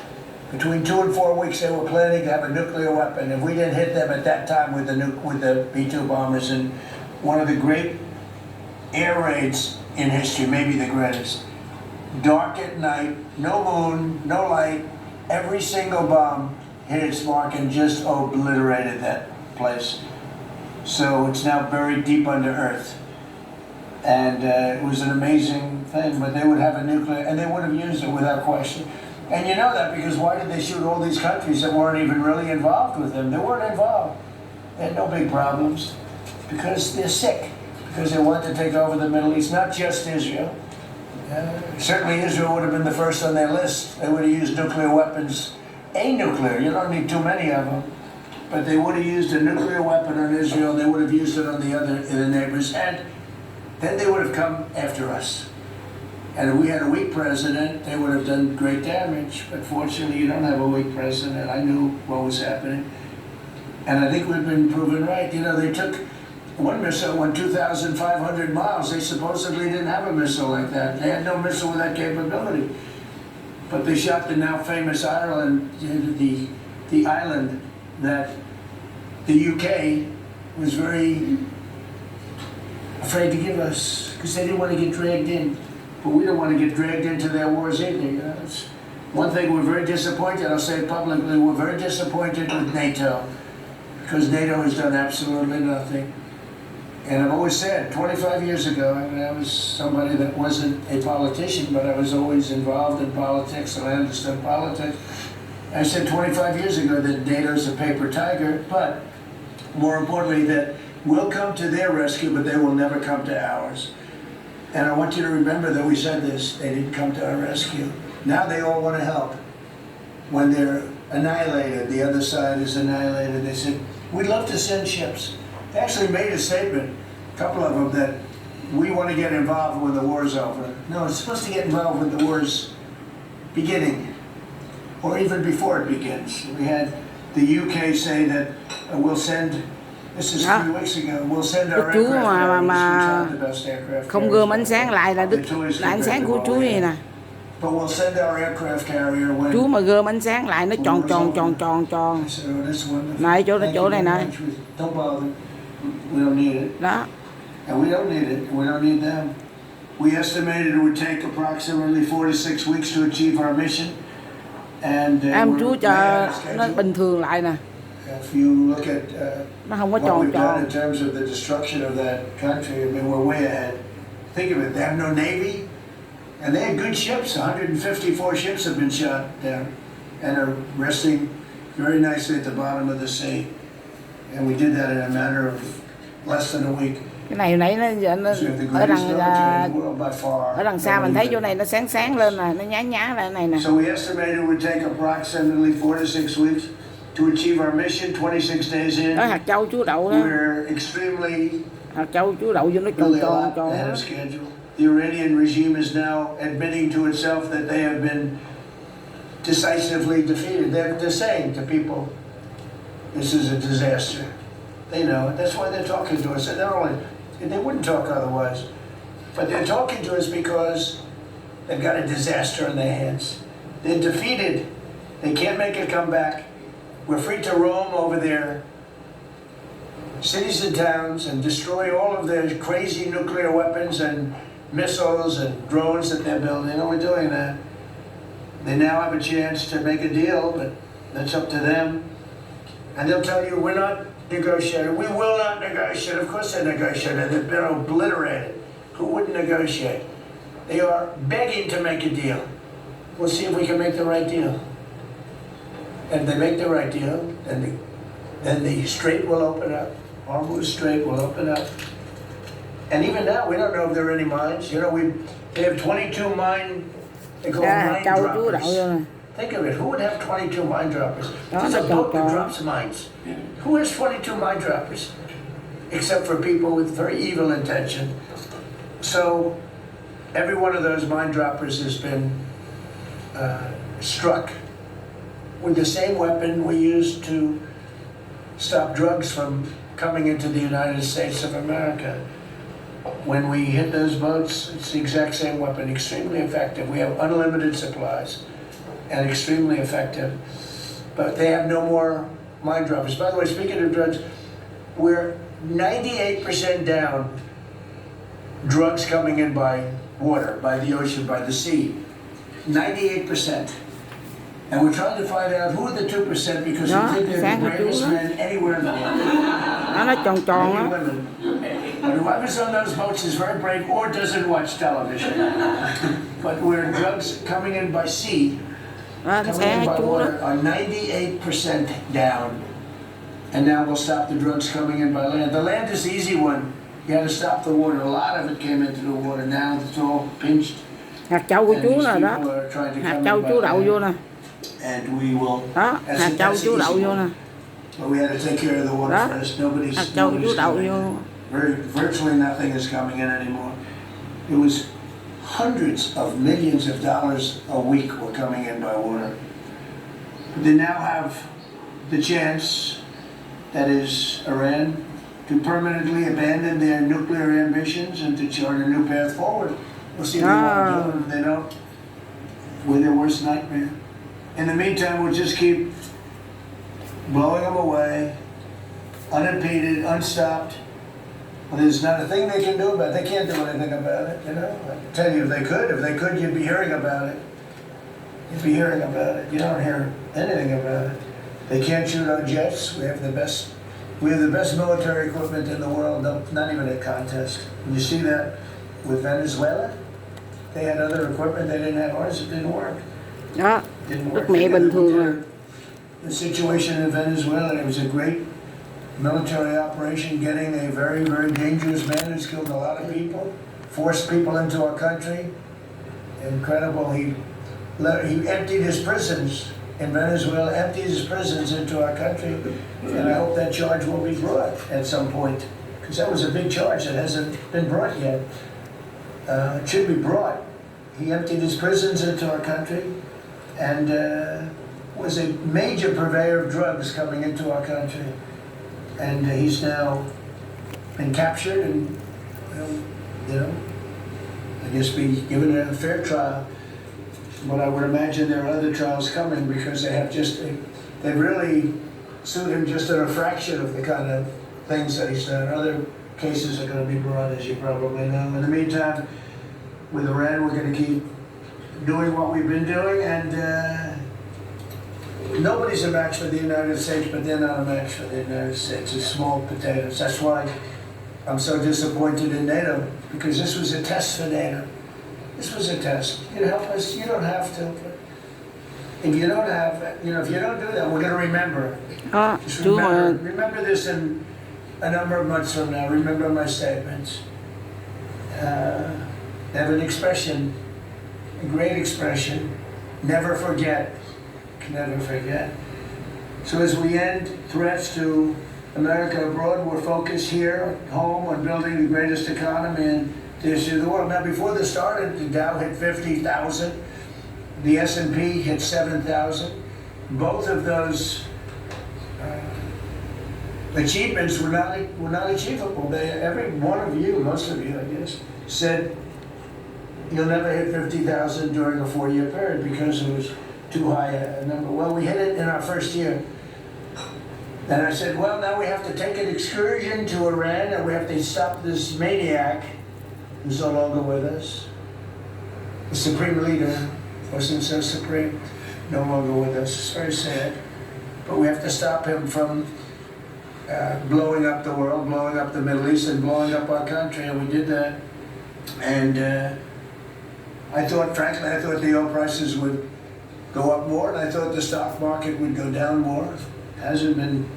B: between 2 and 4 weeks, they were planning to have a nuclear weapon. If we didn't hit them at that time with the B-2 bombers, and one of the great air raids in history, maybe the greatest. Dark at night, no moon, no light, every single bomb hit its mark and just obliterated that place. So it's now buried deep under earth. And it was an amazing thing, but they would have a nuclear, and they would have used it without question. And you know that because why did they shoot all these countries that weren't even really involved with them? They weren't involved. They had no big problems because they're sick, because they want to take over the Middle East, not just Israel. Certainly Israel would have been the first on their list. They would have used nuclear weapons, a nuclear, you don't need too many of them. But they would have used a nuclear weapon on Israel, they would have used it on the neighbors, and then they would have come after us. And if we had a weak president, they would have done great damage. But fortunately, you don't have a weak president. I knew what was happening. And I think we've been proven right. You know, they took one missile went 2,500 miles. They supposedly didn't have a missile like that. They had no missile with that capability. But they shot the now famous Ireland, the island that the UK was very afraid to give us because they didn't want to get dragged in. But we don't want to get dragged into their wars either. You know? It's one thing we're very disappointed, I'll say it publicly, we're very disappointed with NATO because NATO has done absolutely nothing. And I've always said, 25 years ago, I mean, I was somebody that wasn't a politician, but I was always involved in politics and I understood politics. I said 25 years ago that NATO's a paper tiger, but more importantly that we'll come to their rescue, but they will never come to ours. And I want you to remember that we said this, they didn't come to our rescue. Now they all want to help. When they're annihilated, the other side is annihilated, they said, we'd love to send ships. They actually made a statement, a couple of them, that we want to get involved when the war's over. No, it's supposed to get involved when the war's beginning, or even before it begins. We had the UK say that we'll send, this is 3 weeks ago, we'll send our
A: chú
B: aircraft
A: mà
B: carriers, which are the best aircraft
A: không
B: carriers.
A: gom ánh sáng lại là ánh sáng của chú này nè.
B: But we'll send our aircraft carrier when
A: Chú mà gom ánh sáng lại nó tròn tròn.
B: I said, oh, this one.
A: Này chỗ
B: Thank
A: chỗ
B: you
A: này
B: very
A: nè.
B: much. Don't bother. We don't need it.
A: Đó.
B: And we don't need it. We don't need them. We estimated it would take approximately 4 to 6 weeks to achieve our mission. And
A: Em chú
B: we're
A: cho
B: ahead of
A: nó
B: schedule.
A: bình thường lại nè.
B: If you look at
A: Nó không có
B: what
A: tròn
B: we've done
A: tròn.
B: in terms of the destruction of that country, I mean, we're way ahead. Think of it. They have no navy, and they had good ships. 154 ships have been shot down, and are resting very nicely at the bottom of the sea. And we did that in a matter of less than a week.
A: Cái này nãy nó
B: So we have the
A: ở
B: greatest
A: đằng
B: military in the world by far.
A: ở đằng xa mình thấy chỗ này nó sáng sáng lên nè, nó nhá lại này nè.
B: So we estimated it would take approximately 4 to 6 weeks to achieve our mission. 26 days in,
A: Đó hạt châu chú đậu đó.
B: we're extremely
A: Hạt châu chú đậu vô nó
B: really a
A: tròn
B: lot
A: tròn
B: ahead
A: đó.
B: of schedule. The Iranian regime is now admitting to itself that they have been decisively defeated. They're saying to people, this is a disaster. They know it. That's why they're talking to us. And they wouldn't talk otherwise. But they're talking to us because they've got a disaster in their hands. They're defeated. They can't make a comeback. We're free to roam over their cities and towns and destroy all of their crazy nuclear weapons and missiles and drones that they're building. And we're doing that. They now have a chance to make a deal, but that's up to them. And they'll tell you, we're not negotiating. We will not negotiate. Of course they negotiated. They've been obliterated. Who wouldn't negotiate? They are begging to make a deal. We'll see if we can make the right deal. And if they make the right deal, then the strait will open up. Hormuz Strait will open up. And even now, we don't know if there are any mines. You know, they have 22 mine, they call them
A: Hạt
B: mine
A: châu chúa đậu
B: droppers.
A: vô nè.
B: Think of it, who would have 22 mine droppers?
A: Đó,
B: There's
A: nó
B: a boat that
A: tròn
B: drops mines. Who has 22 mine droppers? Except for people with very evil intention. So, every one of those mine droppers has been struck with the same weapon we used to stop drugs from coming into the United States of America. When we hit those boats, it's the exact same weapon, extremely effective. We have unlimited supplies and extremely effective. But they have no more mine droppers. By the way, speaking of drugs, we're 98% down drugs coming in by water, by the ocean, by the sea. 98%. And we're trying to find out who are the 2% because
A: Đó,
B: we think they're
A: sáng
B: the
A: của chú
B: bravest
A: đó.
B: men anywhere in the world.
A: Nó tròn tròn
B: Men
A: á.
B: and women. But whoever's on those boats is very brave or doesn't watch television. But where drugs coming in by sea,
A: Đó,
B: coming
A: sáng
B: in
A: của
B: by
A: chú đó.
B: water are 98% down. And now we'll stop the drugs coming in by land. The land is the easy one. You had to stop the water. A lot of it came into the water. Now it's all pinched.
A: Hạt châu của
B: And
A: chú
B: these
A: nè đó.
B: people are trying to
A: Hạt
B: come
A: châu
B: in by
A: chú đậu
B: land.
A: vô nè.
B: And we will.
A: Đó, hạt châu chú đậu vô nè.
B: But we had to take care of the water
A: Đó,
B: first. Nobody's,
A: hạt châu chú
B: nobody's
A: đậu
B: coming
A: vô.
B: in. Virtually nothing is coming in anymore. It was hundreds of millions of dollars a week were coming in by water. They now have the chance, that is Iran, to permanently abandon their nuclear ambitions and to chart a new path forward. We'll see if they want to do it. If they don't, we're their worst nightmare. In the meantime, we'll just keep blowing them away, unimpeded, unstopped. Well, there's not a thing they can do about it. They can't do anything about it, you know. I can tell you if they could, you'd be hearing about it. You'd be hearing about it. You don't hear anything about it. They can't shoot our jets. We have the best military equipment in the world, not even a contest. And you see that with Venezuela? They had other equipment, they didn't have ours, it didn't work.
A: Đó,
B: Didn't
A: nước
B: work.
A: mẹ bình thường rồi.
B: The situation in Venezuela, it was a great military operation, getting a very, very dangerous man who's killed a lot of people, forced people into our country. Incredible. He emptied his prisons in Venezuela, emptied his prisons into our country, and I hope that charge will be brought at some point, because that was a big charge that hasn't been brought yet. It should be brought. He emptied his prisons into our country, and was a major purveyor of drugs coming into our country. And he's now been captured and, you know, I guess be given a fair trial. But I would imagine there are other trials coming because they've really sued him just at a fraction of the kind of things that he's done. Other cases are going to be brought, as you probably know. In the meantime, with Iran, we're going to keep doing what we've been doing, and nobody's a match for the United States, but they're not a match for the United States. It's small potatoes. That's why I'm so disappointed in NATO, because this was a test for NATO. This was a test. You help us, you don't have to. But if you don't have, if you don't do that, we're going to remember.
A: Đó,
B: Just
A: chú mà
B: remember this in a number of months from now. Remember my statements. Have an expression, a great expression. Never forget. Never forget. So as we end threats to America abroad, we're focused here, home, on building the greatest economy in the history of the world. Now, before this started, the Dow hit 50,000. The S&P hit 7,000. Both of those achievements were not achievable. Every one of you, most of you, I guess, said you'll never hit 50,000 during a 4-year period because it was too high a number. Well, we hit it in our first year. And I said, well, now we have to take an excursion to Iran and we have to stop this maniac who's no longer with us. The supreme leader wasn't so supreme, no longer with us. It's very sad. But we have to stop him from blowing up the world, blowing up the Middle East, and blowing up our country, and we did that. And frankly, I thought the oil prices would go up more, and I thought the stock market would go down more. Hasn't been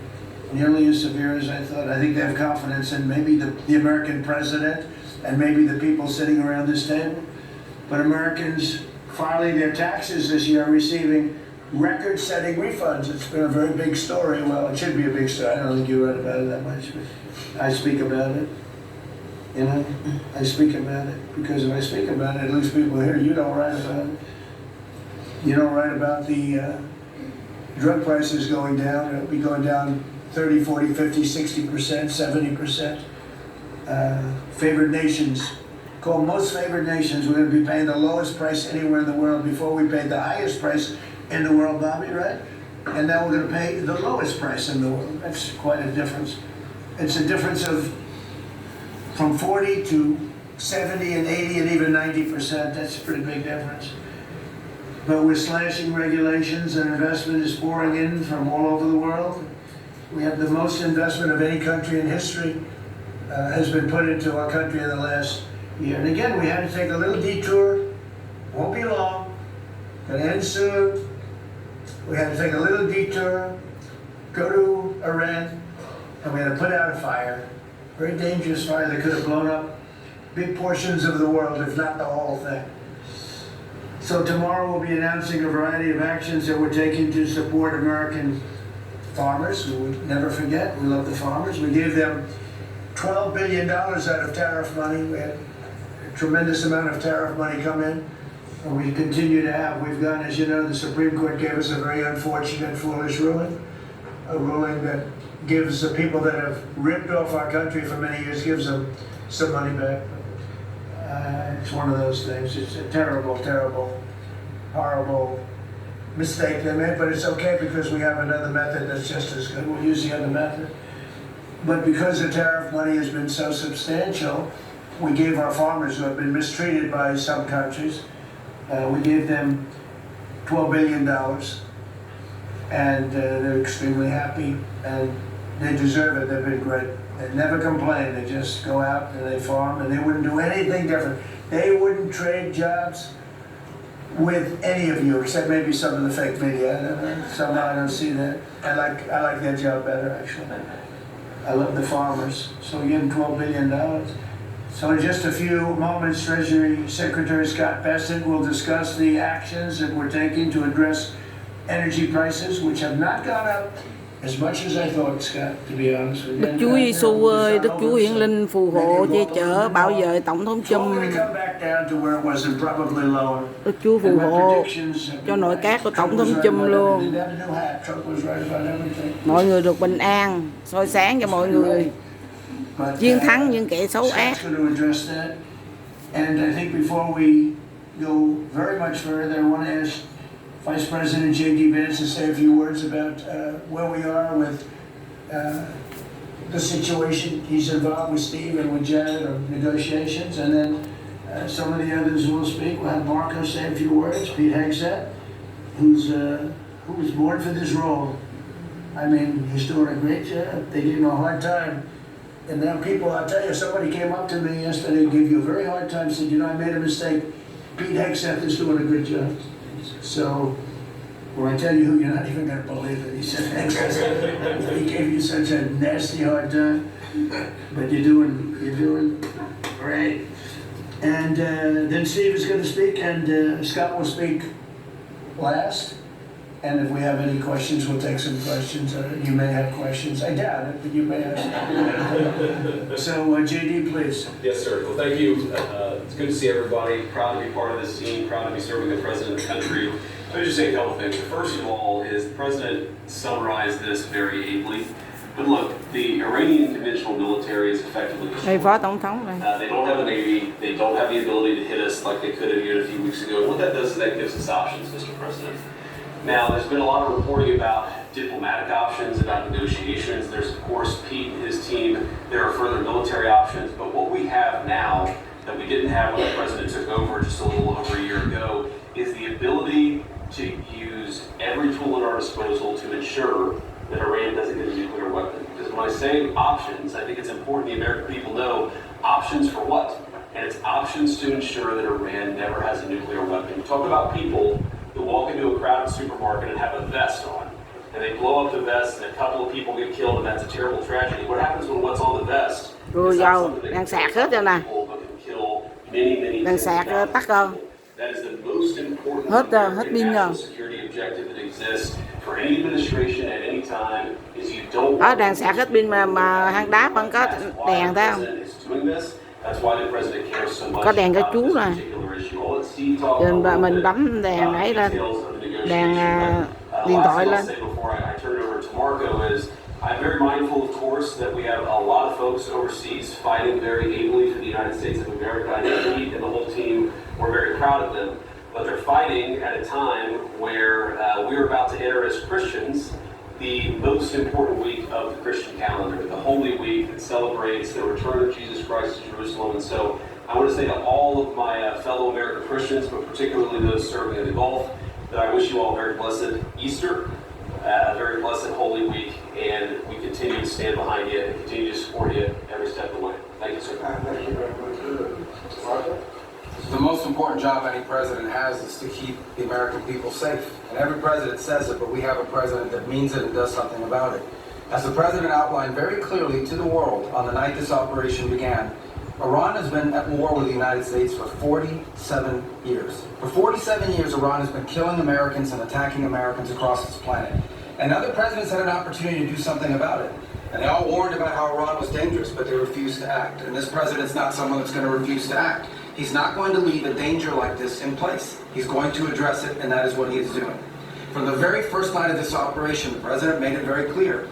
B: nearly as severe as I thought. I think they have confidence in maybe the American president and maybe the people sitting around this table. But Americans filing their taxes this year are receiving record-setting refunds. It's been a very big story. Well, it should be a big story. I don't think you read about it that much, but I speak about it. You know, I speak about it because if I speak about it, at least people here, you don't write about it. You don't write about the drug prices going down. It'll be going down 30, 40, 50, 60%, 70%. Favored nations, called most favored nations, we're going to be paying the lowest price anywhere in the world. Before we paid the highest price in the world, Bobby, right? And now we're going to pay the lowest price in the world. That's quite a difference. It's a difference of from 40 to 70 and 80 and even 90%. That's a pretty big difference. But we're slashing regulations and investment is pouring in from all over the world. We have the most investment of any country in history has been put into our country in the last year. And again, we had to take a little detour. Won't be long. Gonna end soon. We had to take a little detour, go to Iran, and we had to put out a fire. Very dangerous fire that could have blown up big portions of the world, if not the whole thing. So tomorrow we'll be announcing a variety of actions that we're taking to support American farmers, who we never forget. We love the farmers. We gave them $12 billion out of tariff money. We had a tremendous amount of tariff money come in. And we continue to have. We've gone, as you know, the Supreme Court gave us a very unfortunate, foolish ruling. A ruling that gives the people that have ripped off our country for many years, gives them some money back. It's one of those things. It's a terrible, terrible, horrible mistake they made, but it's okay because we have another method that's just as good. We'll use the other method. But because the tariff money has been so substantial, we gave our farmers who have been mistreated by some countries, we gave them $12 billion. And they're extremely happy, and they deserve it. They've been great. They never complain. They just go out and they farm, and they wouldn't do anything different. They wouldn't trade jobs with any of you, except maybe some of the fake media. Somehow I don't see that. I like their job better, actually. I love the farmers. So we give them $12 billion. So in just a few moments, Treasury Secretary Scott Bessent will discuss the actions that we're taking to address energy prices, which have not gone up as much as I thought, Scott, to be honest with you.
A: Đức Chúa Giêsu ơi, Đức Chúa Hiển Linh phù hộ che chở bảo vệ Tổng thống Trump. Đức Chúa phù hộ cho nội các của Tổng thống Trump luôn. Mọi người được bình an, soi sáng cho mọi người. Chiến thắng những kẻ xấu ác.
B: And I think before we go very much further, I want to ask Vice President J.D. Vance to say a few words about where we are with the situation. He's involved with Steve and with Janet on negotiations, and then some of the others will speak. We'll have Marco say a few words. Pete Hegseth, who was born for this role. I mean, he's doing a great job. They gave him a hard time. And now people, I'll tell you, somebody came up to me yesterday and gave you a very hard time, said, you know, I made a mistake. Pete Hegseth is doing a good job. So, when I tell you who, you're not even going to believe it. He said, he gave you such a nasty hard time, but you're doing great. And then Steve is going to speak, and Scott will speak last. And if we have any questions, we'll take some questions. You may have questions. I doubt it, but you may have some. So, JD, please.
J: Yes, sir. Well, thank you. It's good to see everybody. Proud to be part of this team. Proud to be serving the president of the country. Let me just say a couple things. First of all, is the president summarized this very ably. But look, the Iranian conventional military is effectively destroyed. They don't have a navy. They don't have the ability to hit us like they could have even a few weeks ago. And what that does is that gives us options, Mr. President. Now, there's been a lot of reporting about diplomatic options, about negotiations. There's, of course, Pete and his team. There are further military options. But what we have now that we didn't have when the president took over just a little over a year ago is the ability to use every tool at our disposal to ensure that Iran doesn't get a nuclear weapon. Because when I say options, I think it's important the American people know options for what? And it's options to ensure that Iran never has a nuclear weapon. Talk about people who walk into a crowded supermarket and have a vest on, and they blow up the vest, and a couple of people get killed, and that's a terrible tragedy. What happens when what's on the vest
A: Rồi
J: is not
A: dầu
J: something that
A: đang
J: can
A: sạc
J: kill
A: hết rồi nè.
J: people, but can kill many, many
A: Đang
J: tens of
A: sạc
J: thousands
A: tắt
J: of
A: rồi.
J: people. That is the most important
A: Hết
J: American
A: pin rồi.
J: national security objective that exists for any administration at any time is you don't
A: Đó,
J: want
A: đang sạc hết pin mà hang đá vẫn có
J: That's why
A: đèn
J: the
A: thấy không?
J: president is doing this. That's why the president cares so much
A: Có đèn cho
J: about
A: chú
J: this
A: nè.
J: particular issue. I'll let Steve talk a
A: Rồi
J: little
A: mình
J: bit
A: bấm đèn
J: about
A: ấy lên,
J: details of the
A: đèn
J: negotiation.
A: điện
J: Last
A: thoại
J: thing I'll
A: lên.
J: say before I turn it over to Marco is I'm very mindful, of course, that we have a lot of folks overseas fighting very ably for the United States of America. And Pete and the whole team, we're very proud of them. But they're fighting at a time where we're about to enter as Christians the most important week of the Christian calendar, the Holy Week that celebrates the return of Jesus Christ to Jerusalem. And so I want to say to all of my fellow American Christians, but particularly those serving in the Gulf, that I wish you all a very blessed Easter, a very blessed Holy Week, and we continue to stand behind you and continue to support you every step of the way. Thank you, sir.
B: Thank you very much.
F: The most important job any president has is to keep the American people safe. And every president says it, but we have a president that means it and does something about it. As the president outlined very clearly to the world on the night this operation began, Iran has been at war with the United States for 47 years. For 47 years, Iran has been killing Americans and attacking Americans across its planet. And other presidents had an opportunity to do something about it. And they all warned about how Iran was dangerous, but they refused to act. And this president's not someone that's going to refuse to act. He's not going to leave a danger like this in place. He's going to address it, and that is what he is doing. From the very first night of this operation, the president made it very clear.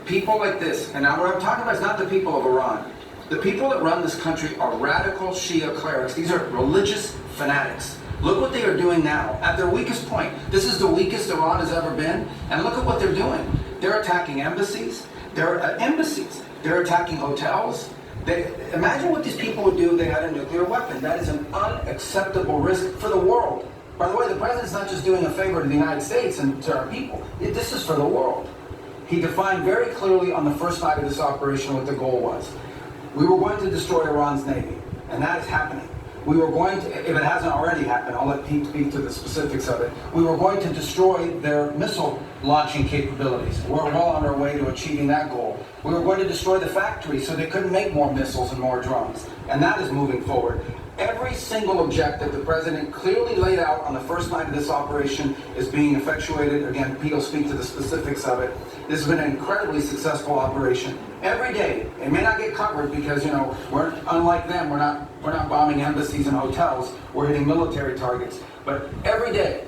F: People like this, and now what I'm talking about is not the people of Iran. The people that run this country are radical Shia clerics. These are religious fanatics. Look what they are doing now. At their weakest point, this is the weakest Iran has ever been, and look at what they're doing. They're attacking embassies. They're attacking hotels. Imagine what these people would do if they had a nuclear weapon. That is an unacceptable risk for the world. By the way, the president's not just doing a favor to the United States and to our people. This is for the world. He defined very clearly on the first night of this operation what the goal was. We were going to destroy Iran's navy, and that is happening. We were going to, if it hasn't already happened, I'll let Pete speak to the specifics of it. We were going to destroy their missile launching capabilities. We're well on our way to achieving that goal. We were going to destroy the factory so they couldn't make more missiles and more drones. And that is moving forward. Every single objective the president clearly laid out on the first night of this operation is being effectuated. Again, Pete will speak to the specifics of it. This has been an incredibly successful operation. Every day, it may not get covered because, we're unlike them. We're not bombing embassies and hotels. We're hitting military targets. But every day,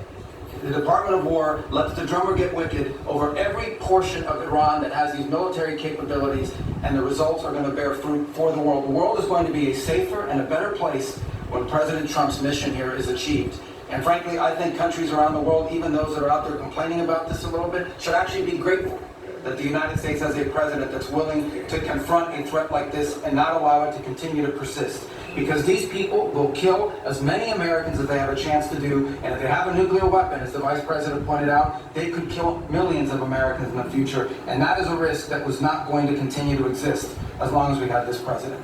F: the Department of War lets the drummer get wicked over every portion of Iran that has these military capabilities, and the results are going to bear fruit for the world. The world is going to be a safer and a better place when President Trump's mission here is achieved. And frankly, I think countries around the world, even those that are out there complaining about this a little bit, should actually be grateful that the United States has a president that's willing to confront a threat like this and not allow it to continue to persist. Because these people will kill as many Americans as they have a chance to do, and if they have a nuclear weapon, as the Vice President pointed out, they could kill millions of Americans in the future, and that is a risk that was not going to continue to exist as long as we have this president.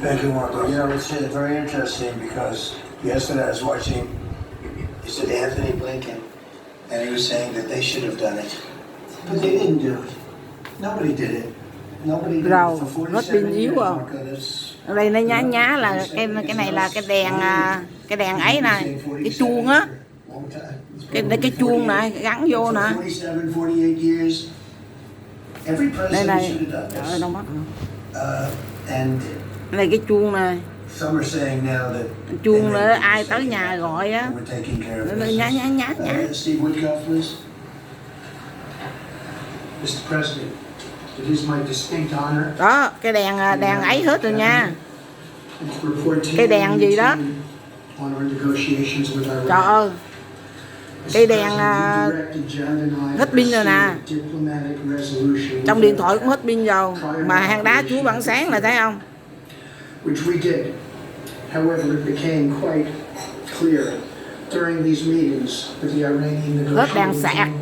B: Thank you, Marco. It's very interesting because yesterday I was watching, you said Anthony Blinken, and he was saying that they should have done it. But they didn't do it. Nobody did it. Nobody did
A: Rồi,
B: it for
A: hết pin
B: 47
A: yếu
B: years,
A: rồi.
B: Marco. That's
A: Ở đây nó nhá nhá là cái này là cái đèn ấy nè, cái chuông á, cái chuông này gắn vô nè.
B: 47, 48 years. Every
A: Đây
B: president
A: này,
B: should have done
A: trời ơi,
B: this.
A: đâu mất rồi.
B: And
A: Đây cái chuông này,
B: some are saying now that
A: chuông nữa ai tới nhà gọi á,
B: we're taking care of
A: nó
B: this.
A: nhá nhá nhá nhá.
B: Steve Woodcock, please.
K: Mr. President, it is my distinct honor
A: Đó, cái đèn ấy hết rồi nha.
K: to report to
A: Cái đèn gì đó.
K: on our negotiations with Iran.
A: Trời ơi,
K: Mr.
A: cái đèn
K: President, you directed Jared and I
A: hết
K: to
A: pin rồi nè.
K: pursue a diplomatic resolution
A: Trong
K: with
A: điện thoại cũng
K: Iran,
A: hết pin rồi. Mà hang đá chú vẫn sáng là thấy không?
K: which we did. However, it became quite clear during these meetings with the Iranian
A: Hết đèn
K: negotiating
A: sạc.
K: team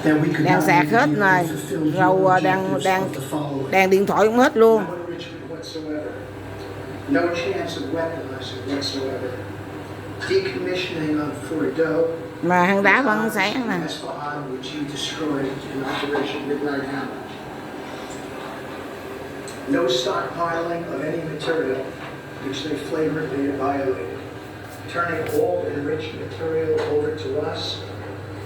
K: that we could
A: Đèn
K: not
A: sạc hết
K: immediately
A: rồi.
K: fulfill your
A: Rồi
K: objectives of the following.
A: đèn điện thoại cũng hết luôn.
K: No enrichment whatsoever. No chance of weaponizing whatsoever. Decommissioning on Fordo,
A: Mà hang đá vẫn sáng nè.
K: Isfahan, which you destroyed in Operation Midnight Hammer. No stockpiling of any material which they flagrantly violated, turning all enriched material over to us,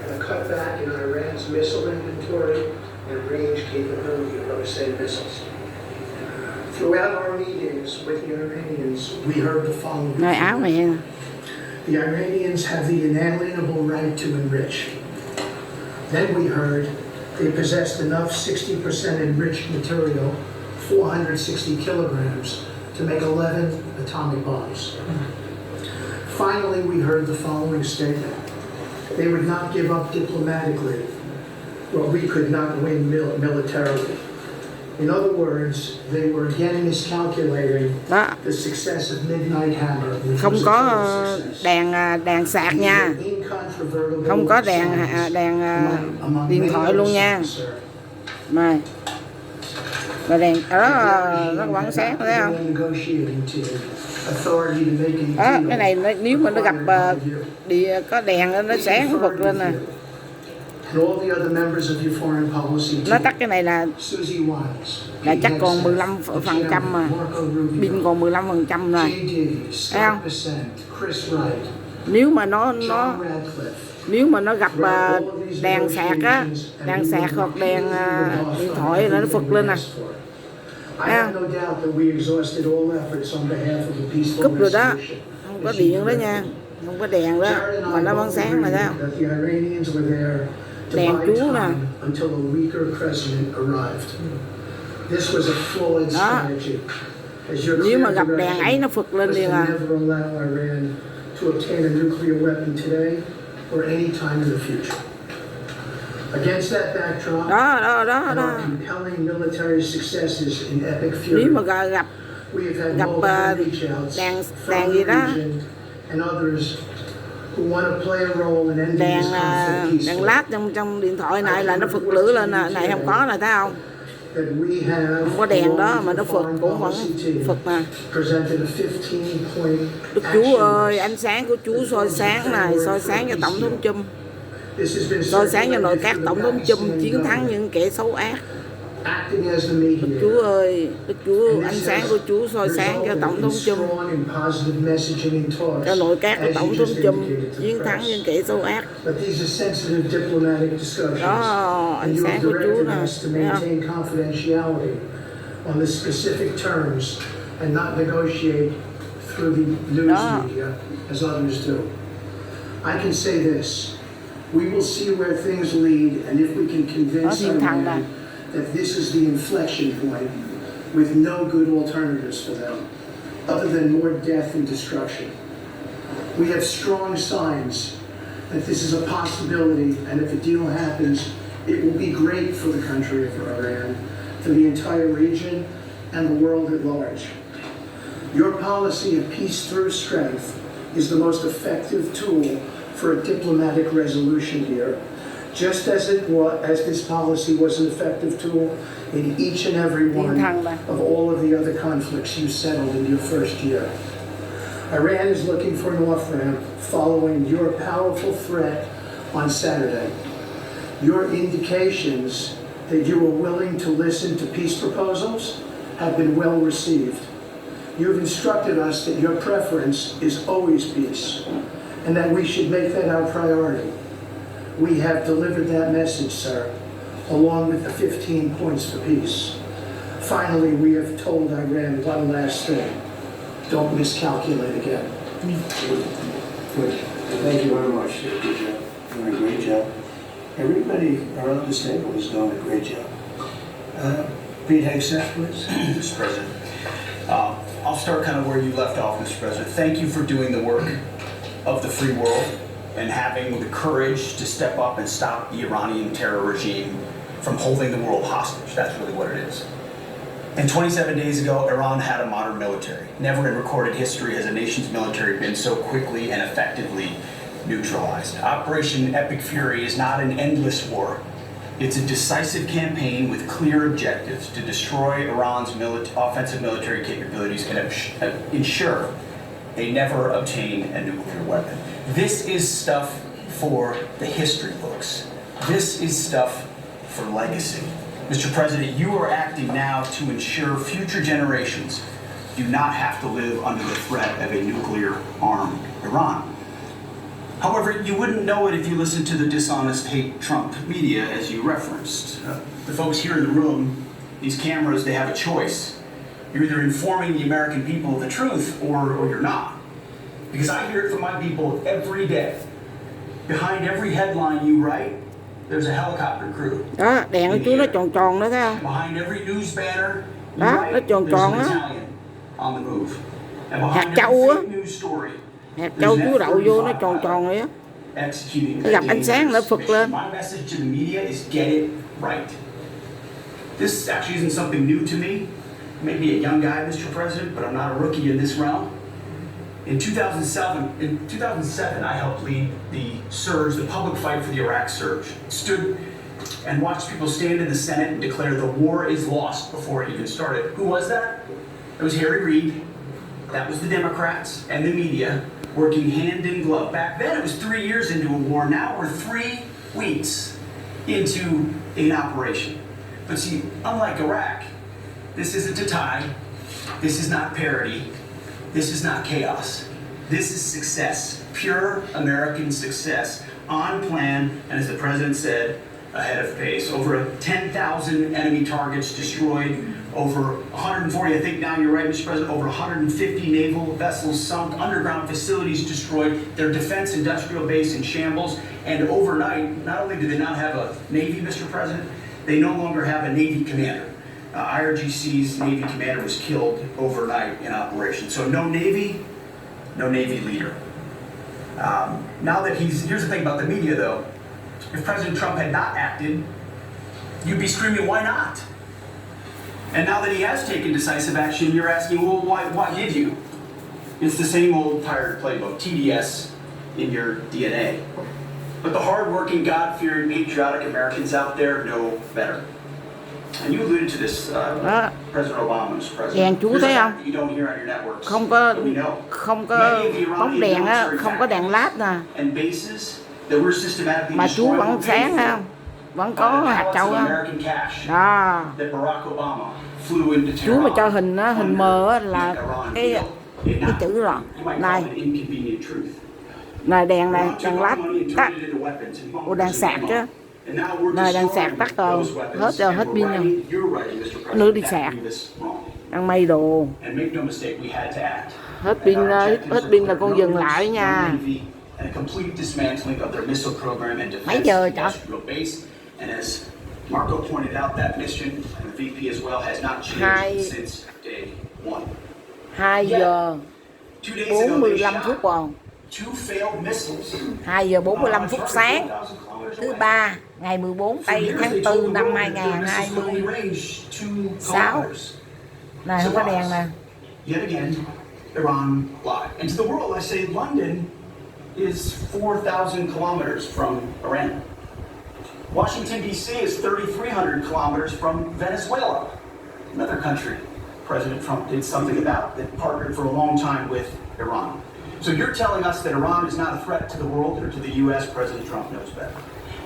K: and a cutback in Iran's missile inventory and range capability of those same missiles. Throughout our meetings with the Iranians, we heard the following.
A: Nơi áo này nè.
K: The Iranians have the inalienable right to enrich. Then we heard they possessed enough 60% enriched material, 460 kilograms, to make 11 atomic bombs. Finally, we heard the following statement. They would not give up diplomatically what we could not win militarily. In other words, they were again miscalculating
A: Đó,
K: the success of Midnight Hammer, which
A: không
K: was a
A: có
K: total success.
A: đèn sạc nha,
K: Incontrovertible
A: không có đèn
K: among
A: điện
K: many
A: thoại luôn nha.
K: others, sir.
A: Mà đèn đó nó vẫn sáng thấy không? Đó, cái này nếu mà nó gặp có đèn nó sáng bật lên nè. Nó tắt cái này là chắc còn 15% mà, pin còn 15% rồi, thấy không? Nếu mà nó gặp đèn sạc á, đèn sạc hoặc đèn điện thoại là nó phật lên nè. Cúp rồi đó, không có điện đó nha, không có đèn đó, mà nó vẫn sáng mà sao? Đèn chú nè. Đó, nếu mà gặp đèn ấy nó phật lên liền à.
K: Against that backdrop,
A: đó. Nếu mà gặp đèn gì đó, đèn lát trong điện thoại này là nó phật lửa lên nè, này không có nè, thấy không? Không có đèn đó mà nó phật cũng vẫn phật nè. Đức Chúa ơi, ánh sáng của Chúa soi sáng này, soi sáng cho Tổng thống Trump, soi sáng cho nội các Tổng thống Trump chiến thắng những kẻ xấu ác. Đức Chúa ơi, Đức Chúa, ánh sáng của Chúa soi sáng cho Tổng thống Trump, cho nội các của Tổng thống Trump chiến thắng những kẻ xấu ác. Đó, ánh sáng của Chúa nè, thấy không?
K: I can say this. We will see where things lead, and if we can convince Iran that this is the inflection point with no good alternatives for them, other than more death and destruction. We have strong signs that this is a possibility, and if a deal happens, it will be great for the country of Iran, for the entire region, and the world at large. Your policy of peace through strength is the most effective tool for a diplomatic resolution here, just as this policy was an effective tool in each and every one of all of the other conflicts you settled in your first year. Iran is looking for an off-ramp following your powerful threat on Saturday. Your indications that you are willing to listen to peace proposals have been well received. You've instructed us that your preference is always peace, and that we should make that our priority. We have delivered that message, sir, along with the 15 points for peace. Finally, we have told Iran one last thing. Don't miscalculate again.
B: Good. Thank you very much. Good job. Doing a great job. Everybody around this table is doing a great job. Pete Hegseth, please.
E: Mr. President. I'll start kind of where you left off, Mr. President. Thank you for doing the work of the free world and having the courage to step up and stop the Iranian terror regime from holding the world hostage. That's really what it is. And 27 days ago, Iran had a modern military. Never in recorded history has a nation's military been so quickly and effectively neutralized. Operation Epic Fury is not an endless war. It's a decisive campaign with clear objectives to destroy Iran's offensive military capabilities and ensure they never obtain a nuclear weapon. This is stuff for the history books. This is stuff for legacy. Mr. President, you are acting now to ensure future generations do not have to live under the threat of a nuclear-armed Iran. However, you wouldn't know it if you listened to the dishonest hate Trump media, as you referenced. The folks here in the room, these cameras, they have a choice. You're either informing the American people of the truth or you're not. Because I hear it from my people every day. Behind every headline you write, there's a helicopter crew.
A: Đó, đèn của chú nó tròn tròn đó thấy không?
E: Behind every news banner you
A: Đó, nó
E: write,
A: tròn
E: there's
A: tròn
E: an
A: đó.
E: Italian on the move. And
A: Hạt
E: behind
A: châu
E: every
A: á.
E: fake news story,
A: Hạt châu chú đậu vô nó tròn tròn rồi á.
E: executing
A: Nó gặp ánh sáng nó phực lên.
E: My message to the media is get it right. This actually isn't something new to me. Maybe a young guy, Mr. President, but I'm not a rookie in this realm. In 2007, I helped lead the surge, the public fight for the Iraq surge. Stood and watched people stand in the Senate and declare the war is lost before it even started. Who was that? It was Harry Reid. That was the Democrats and the media working hand in glove. Back then it was 3 years into a war. Now we're 3 weeks into an operation. But see, unlike Iraq, this isn't a tie. This is not parity. This is not chaos. This is success, pure American success, on plan, and as the president said, ahead of pace. Over 10,000 enemy targets destroyed, over 140, I think now you're right, Mr. President, over 150 naval vessels sunk, underground facilities destroyed, their defense industrial base in shambles, and overnight, not only do they not have a Navy, Mr. President, they no longer have a Navy commander. IRGC's Navy commander was killed overnight in operation. So no Navy leader. Now that here's the thing about the media though, if President Trump had not acted, you'd be screaming, why not? And now that he has taken decisive action, you're asking, well, why did you? It's the same old tired playbook, TDS in your DNA. But the hardworking, God-fearing, patriotic Americans out there know better. And you alluded to this, President Obama was president.
A: Đèn chú thấy không?
E: You don't hear on your networks.
A: Không có bóng đèn á, không có đèn led nè.
E: And bases that were systematically
A: Mà chú vẫn sáng thấy không? Vẫn có hạt châu á. Đó. Chú mà cho hình á, hình mờ á là cái chữ rồi. Này. Này đèn này, đèn led tắt. Ủa đèn sạc chứ. Này đèn sạc tắt rồi, hết pin rồi. Nữa đi sạc. Đang may đồ. Hết pin là con dừng lại nha. Mấy giờ trời?
E: And as Marco pointed out, that mission and the VP as well has not changed since day one.
A: 2 giờ 45 phút rồi. 2 giờ 45 phút sáng thứ ba ngày 14 tây tháng 4 năm 2026. Này không có đèn nè.
E: Yet again, Iran lied. And to the world, I say London is 4,000 kilometers from Iran. Washington, D.C. is 3,300 kilometers from Venezuela, another country President Trump did something about that partnered for a long time with Iran. So you're telling us that Iran is not a threat to the world or to the U.S. President Trump knows better.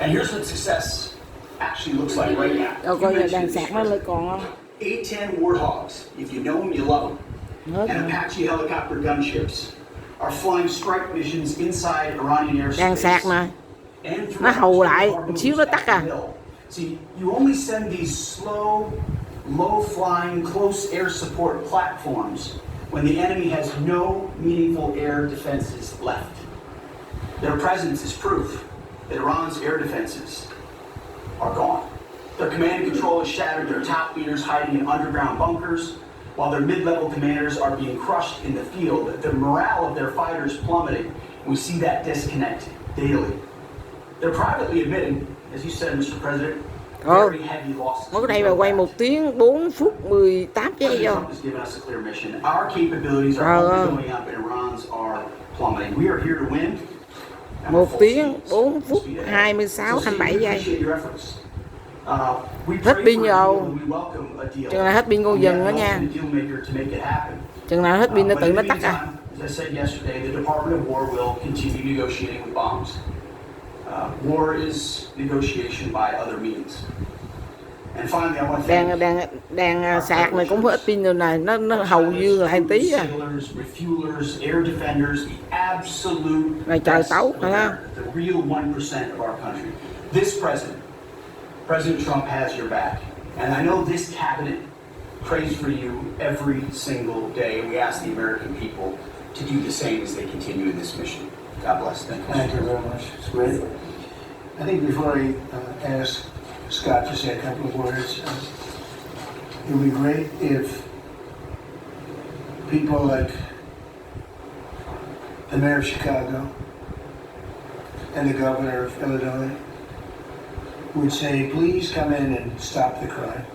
E: And here's what success actually looks like right now.
A: Đâu coi là đèn sạc nó lên còn không?
E: A-10 Warthogs, if you know them, you love them. And Apache helicopter gunships are flying strike missions inside Iranian airspace.
A: Đèn sạc nè. Nó hầu lại, một xíu nó tắt à.
E: See, you only send these slow, low-flying, close air support platforms when the enemy has no meaningful air defenses left. Their presence is proof that Iran's air defenses are gone. Their command and control is shattered, their top leaders hiding in underground bunkers, while their mid-level commanders are being crushed in the field. The morale of their fighters plummeting. We see that disconnect daily. They're privately admitting, as you said, Mr. President, very heavy losses.
A: Ở đây mà quay 1 tiếng 4 phút 18 giây vô.
E: Trump has given us a clear mission. Our capabilities are only going up and Iran's are plummeting. We are here to win.
A: 1 tiếng 4 phút 26 27 giây. Hết pin rồi. Chừng nào hết pin con dừng đó nha. Chừng nào hết pin nó tự nó tắt à.
E: War is negotiation by other means. And finally, I want to thank
A: đèn sạc này cũng có ít pin rồi này, nó hầu như là 2 tí à.
E: sailors, refuelers, air defenders, the absolute
A: Rồi trời
E: best
A: tấu,
E: of
A: phải không?
E: America, the real 1% of our country. This president, President Trump, has your back. And I know this cabinet prays for you every single day. And we ask the American people to do the same as they continue in this mission. God bless. Thank you.
B: Thank you very much. It's great. I think before I ask Scott to say a couple of words, it would be great if people like the mayor of Chicago and the governor of Illinois would say, please come in and stop the crime.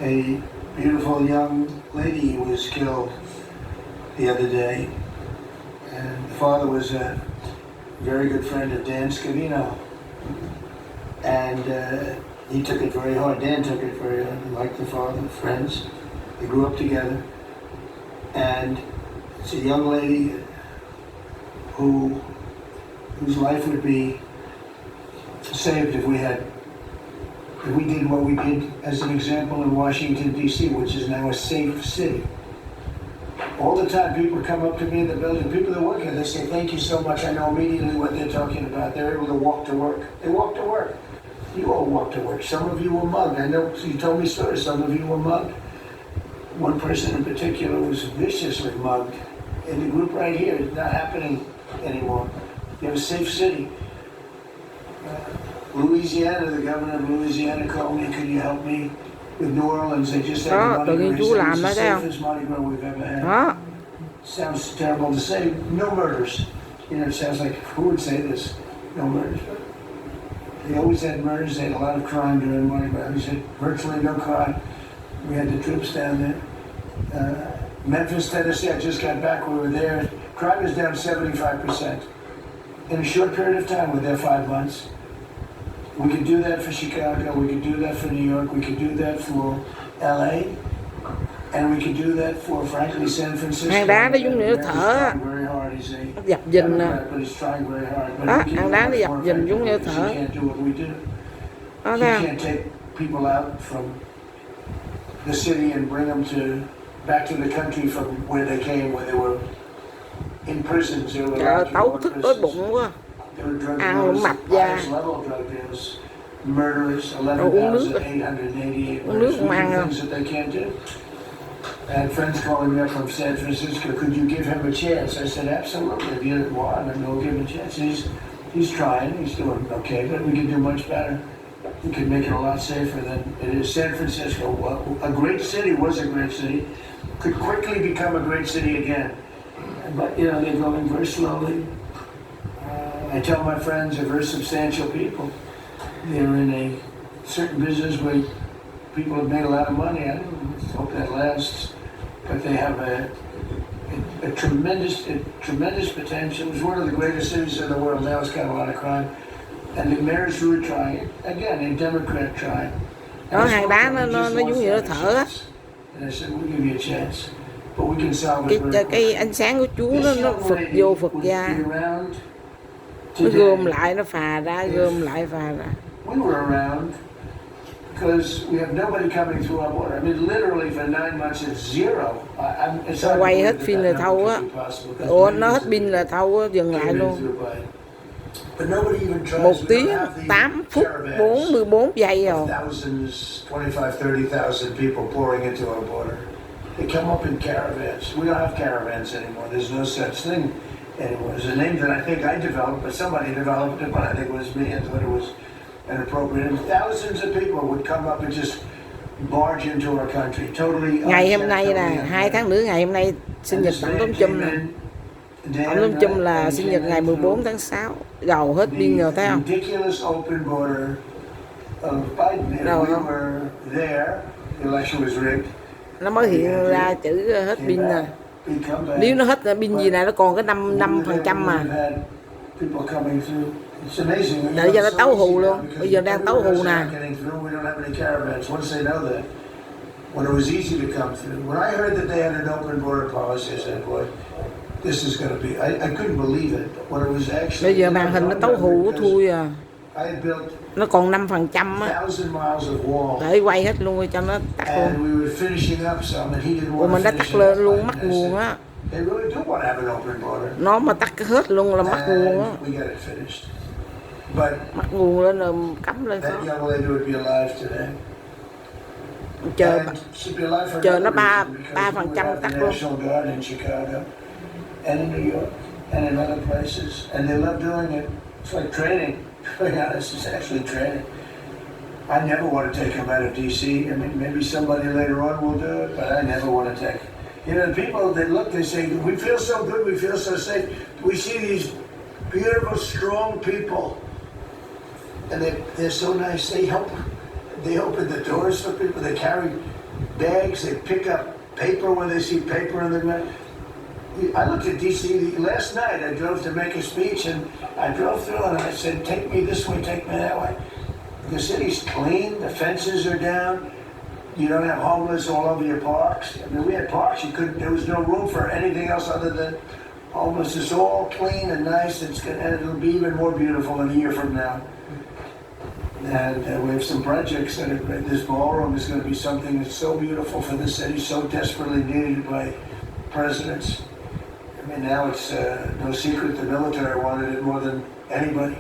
B: A beautiful young lady was killed the other day, and the father was a very good friend of Dan Scavino, and he took it very hard. Dan took it very hard, like the father, friends. They grew up together, and it's a young lady whose life would be saved if we did what we did as an example in Washington, D.C., which is now a safe city. All the time people come up to me in the building, people that work here, they say, thank you so much, I know immediately what they're talking about. They're able to walk to work. They walk to work. You all walk to work. Some of you were mugged. I know you told me stories, some of you were mugged. One person in particular was viciously mugged. In the group right here, it's not happening anymore. You have a safe city. Louisiana, the governor of Louisiana called me, could you help me with New Orleans? They just had
A: Đó, tự nhiên chú làm
B: the
A: đó thấy không?
B: safest Mardi Gras we've ever had.
A: Đó.
B: Sounds terrible to say, no murders. You know, it sounds like, who would say this? No murders. But they always had murders, they had a lot of crime during Mardi Gras. He said, virtually no crime. We had the troops down there. Memphis, Tennessee, I just got back, we were there. Crime is down 75%. In a short period of time, we're there 5 months. We could do that for Chicago, we could do that for New York, we could do that for LA, and we could do that for, frankly, San Francisco.
A: Hang đá nó giống như nó thở. Nó dập dình nè. Đó, hang đá nó dập dình giống như thở. Đó thấy không?
B: You can't take people out from the city and bring them back to the country from where they came, where they were in prisons.
A: Trời, tấu thức đói bụng quá. Ăn cũng mập da. Rồi uống nước cũng ăn không?
B: I had friends calling me up from San Francisco. Could you give him a chance? I said, absolutely. If you want, I'll give him a chance. He's trying. He's doing okay, but we can do much better. We can make it a lot safer than it is. San Francisco, a great city, was a great city, could quickly become a great city again. But, you know, they're going very slowly. I tell my friends, they're very substantial people. They're in a certain business where people have made a lot of money. I hope that lasts. But they have a tremendous potential. It was one of the greatest cities in the world. Now it's got a lot of crime. And the mayors who are trying, again, a Democrat trying.
A: Đó, hang đá nó giống như nó thở á.
B: And I said, we'll give you a chance. But we can solve it.
A: Cái ánh sáng của chú nó phật vô phật ra. Nó gom lại, nó phà ra, gom lại, phà ra.
B: We were around because we have nobody coming through our border. I mean, literally for 9 months it's zero.
A: Nó quay hết phim là thâu á. Ủa, nó hết pin là thâu á, dừng lại luôn. 1 tiếng 8 phút 44 giây rồi.
B: Thousands, 25,000, 30,000 people pouring into our border. They come up in caravans. We don't have caravans anymore. There's no such thing anymore. There's a name that I think I developed, but somebody developed it, but I think it was me. I thought it was inappropriate. And thousands of people would come up and just barge into our country, totally.
A: Ngày hôm nay là 2 tháng nữa, ngày hôm nay sinh nhật tổng thống Trump nè. Tổng thống Trump là sinh nhật ngày 14 tháng 6. Gầu hết pin rồi thấy không? Đâu không? Nó mới hiện ra chữ hết pin nè. Nếu nó hết pin gì này nó còn có 5% mà. Đợi cho nó tấu hù luôn. Bây giờ đang tấu hù nè.
B: When it was easy to come through. When I heard that they had an open border policy, I said, boy, this is going to be. I couldn't believe it when it was actually.
A: Bây giờ màn hình nó tối hù thui à.
B: I had built
A: Nó còn 5% á.
B: 1,000 miles of wall.
A: Để quay hết luôn cho nó tắt luôn.
B: And we were finishing up some, and he didn't
A: Ủa
B: want
A: mình
B: to
A: đã
B: finish
A: tắt
B: it
A: lên
B: up.
A: luôn, mắc
B: I
A: nguồn
B: said,
A: á.
B: they really do want to have an open border.
A: Nó mà tắt hết luôn là mắc nguồn á.
B: And we got it finished. But
A: Mắc nguồn lên là cắm lên
B: that
A: đó.
B: young lady would be alive today.
A: Chờ
B: And she'd be alive for
A: chờ nó
B: another
A: ba
B: reason, because we
A: phần trăm
B: have the
A: tắt luôn.
B: National Guard in Chicago and in New York and in other places, and they love doing it. It's like training. To be honest, it's actually training. I never want to take them out of D.C. I mean, maybe somebody later on will do it, but I never want to take. You know, the people, they look, they say, we feel so good, we feel so safe. We see these beautiful, strong people, and they're so nice. They open the doors for people. They carry bags. They pick up paper when they see paper in the ground. I looked at D.C. last night. I drove to make a speech, and I drove through, and I said, take me this way, take me that way. The city's clean. The fences are down. You don't have homeless all over your parks. I mean, we had parks. There was no room for anything else other than homeless. It's all clean and nice. And it'll be even more beautiful in a year from now. And we have some projects that this ballroom is going to be something that's so beautiful for the city, so desperately needed by presidents. I mean, now it's no secret the military wanted it more than anybody.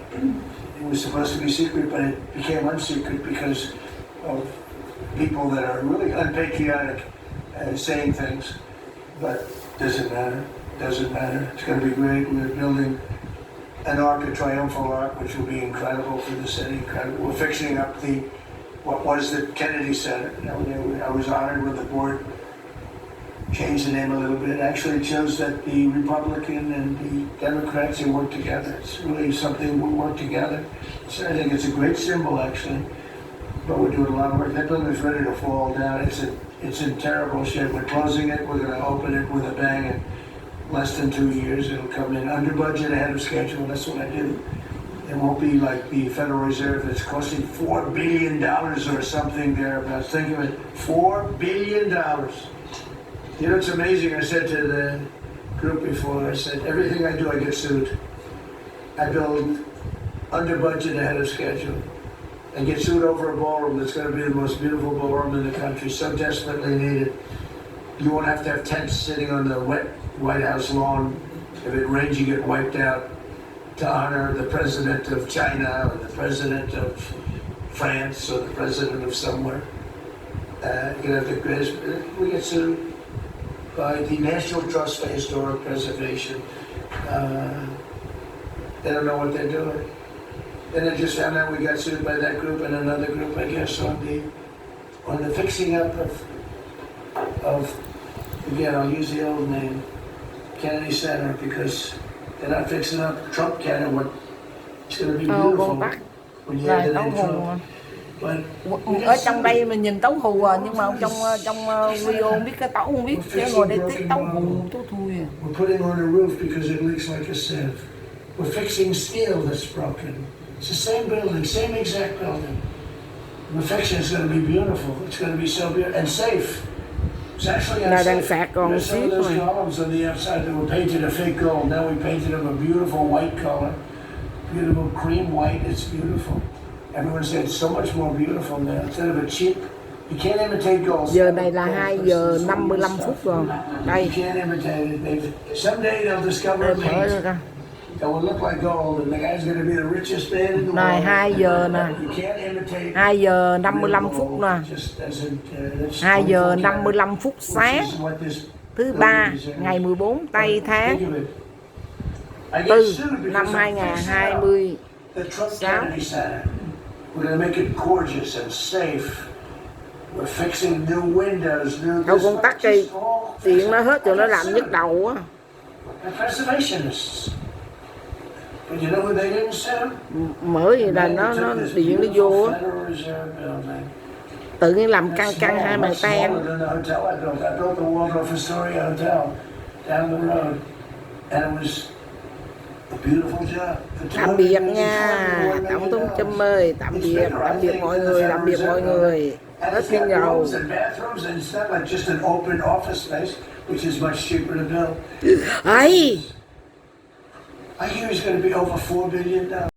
B: It was supposed to be secret, but it became unsecret because of people that are really unpatriotic saying things. But doesn't matter. Doesn't matter. It's going to be great. We're building an arc, a triumphal arc, which will be incredible for the city. Incredible. We're fixing up what was the Kennedy Center. I was honored when the board changed the name a little bit. Actually, it shows that the Republican and the Democrats have worked together. It's really something we work together. So I think it's a great symbol, actually. But we're doing a lot of work. That building's ready to fall down. It's in terrible shape. We're closing it. We're going to open it with a bang in less than 2 years. It'll come in under budget, ahead of schedule. That's what I do. It won't be like the Federal Reserve that's costing $4 billion or something thereabouts. Think of it, $4 billion. You know, it's amazing. I said to the group before, I said, everything I do, I get sued. I build under budget, ahead of schedule. And get sued over a ballroom that's going to be the most beautiful ballroom in the country, so desperately needed. You won't have to have tents sitting on the wet White House lawn. If it rains, you get wiped out, to honor the president of China or the president of France or the president of somewhere. You can have the greatest. We get sued by the National Trust for Historic Preservation. They don't know what they're doing. Then I just found out we got sued by that group and another group, I guess, on the fixing up of again, I'll use the old name, Kennedy Center, because they're not fixing up Trump Canada. It's going to be beautiful when you have the name Trump.
A: Ở trong đây mình nhìn tấu hù à, nhưng mà trong video không biết cái tấu, không biết cái ngồi đây tiếc tấu hù tấu thui à.
B: We're putting on a roof because it leaks like a sieve. We're fixing steel that's broken. It's the same building, same exact building. The fiction is going to be beautiful. It's going to be so beautiful and safe. It's actually unsafe. There's some of those columns on the outside that were painted a fake gold. Now we painted them a beautiful white color, beautiful cream white. It's beautiful. Everyone said it's so much more beautiful now. Instead of a cheap, you can't imitate gold.
A: Giờ này là 2 giờ 55 phút rồi. Đây.
B: You can't imitate it. Someday they'll discover paint that will look like gold, and the guy's going to be the richest man in the world.
A: Này 2 giờ nè.
B: You can't imitate.
A: 2 giờ 55 phút nè. 2 giờ 55 phút sáng. Thứ ba, ngày 14 tây tháng 4 năm 2026.
B: We're going to make it gorgeous and safe. We're fixing new windows, new.
A: Đâu con tắt đi, điện nó hết rồi nó làm nhức đầu á.
B: Preservationists. But you know who they didn't sell?
A: Mở gì là nó điện nó vô á. Tự nhiên làm căng căng hai bàn tay em.
B: I built the Waldorf Astoria Hotel down the road, and it was a beautiful job.
A: Tạm biệt nha, Tổng thống Trump ơi, tạm biệt mọi người, tạm biệt mọi người. Hết pin dầu.
B: which is much cheaper to build.
A: ấy
B: I hear he's going to be over $4 billion.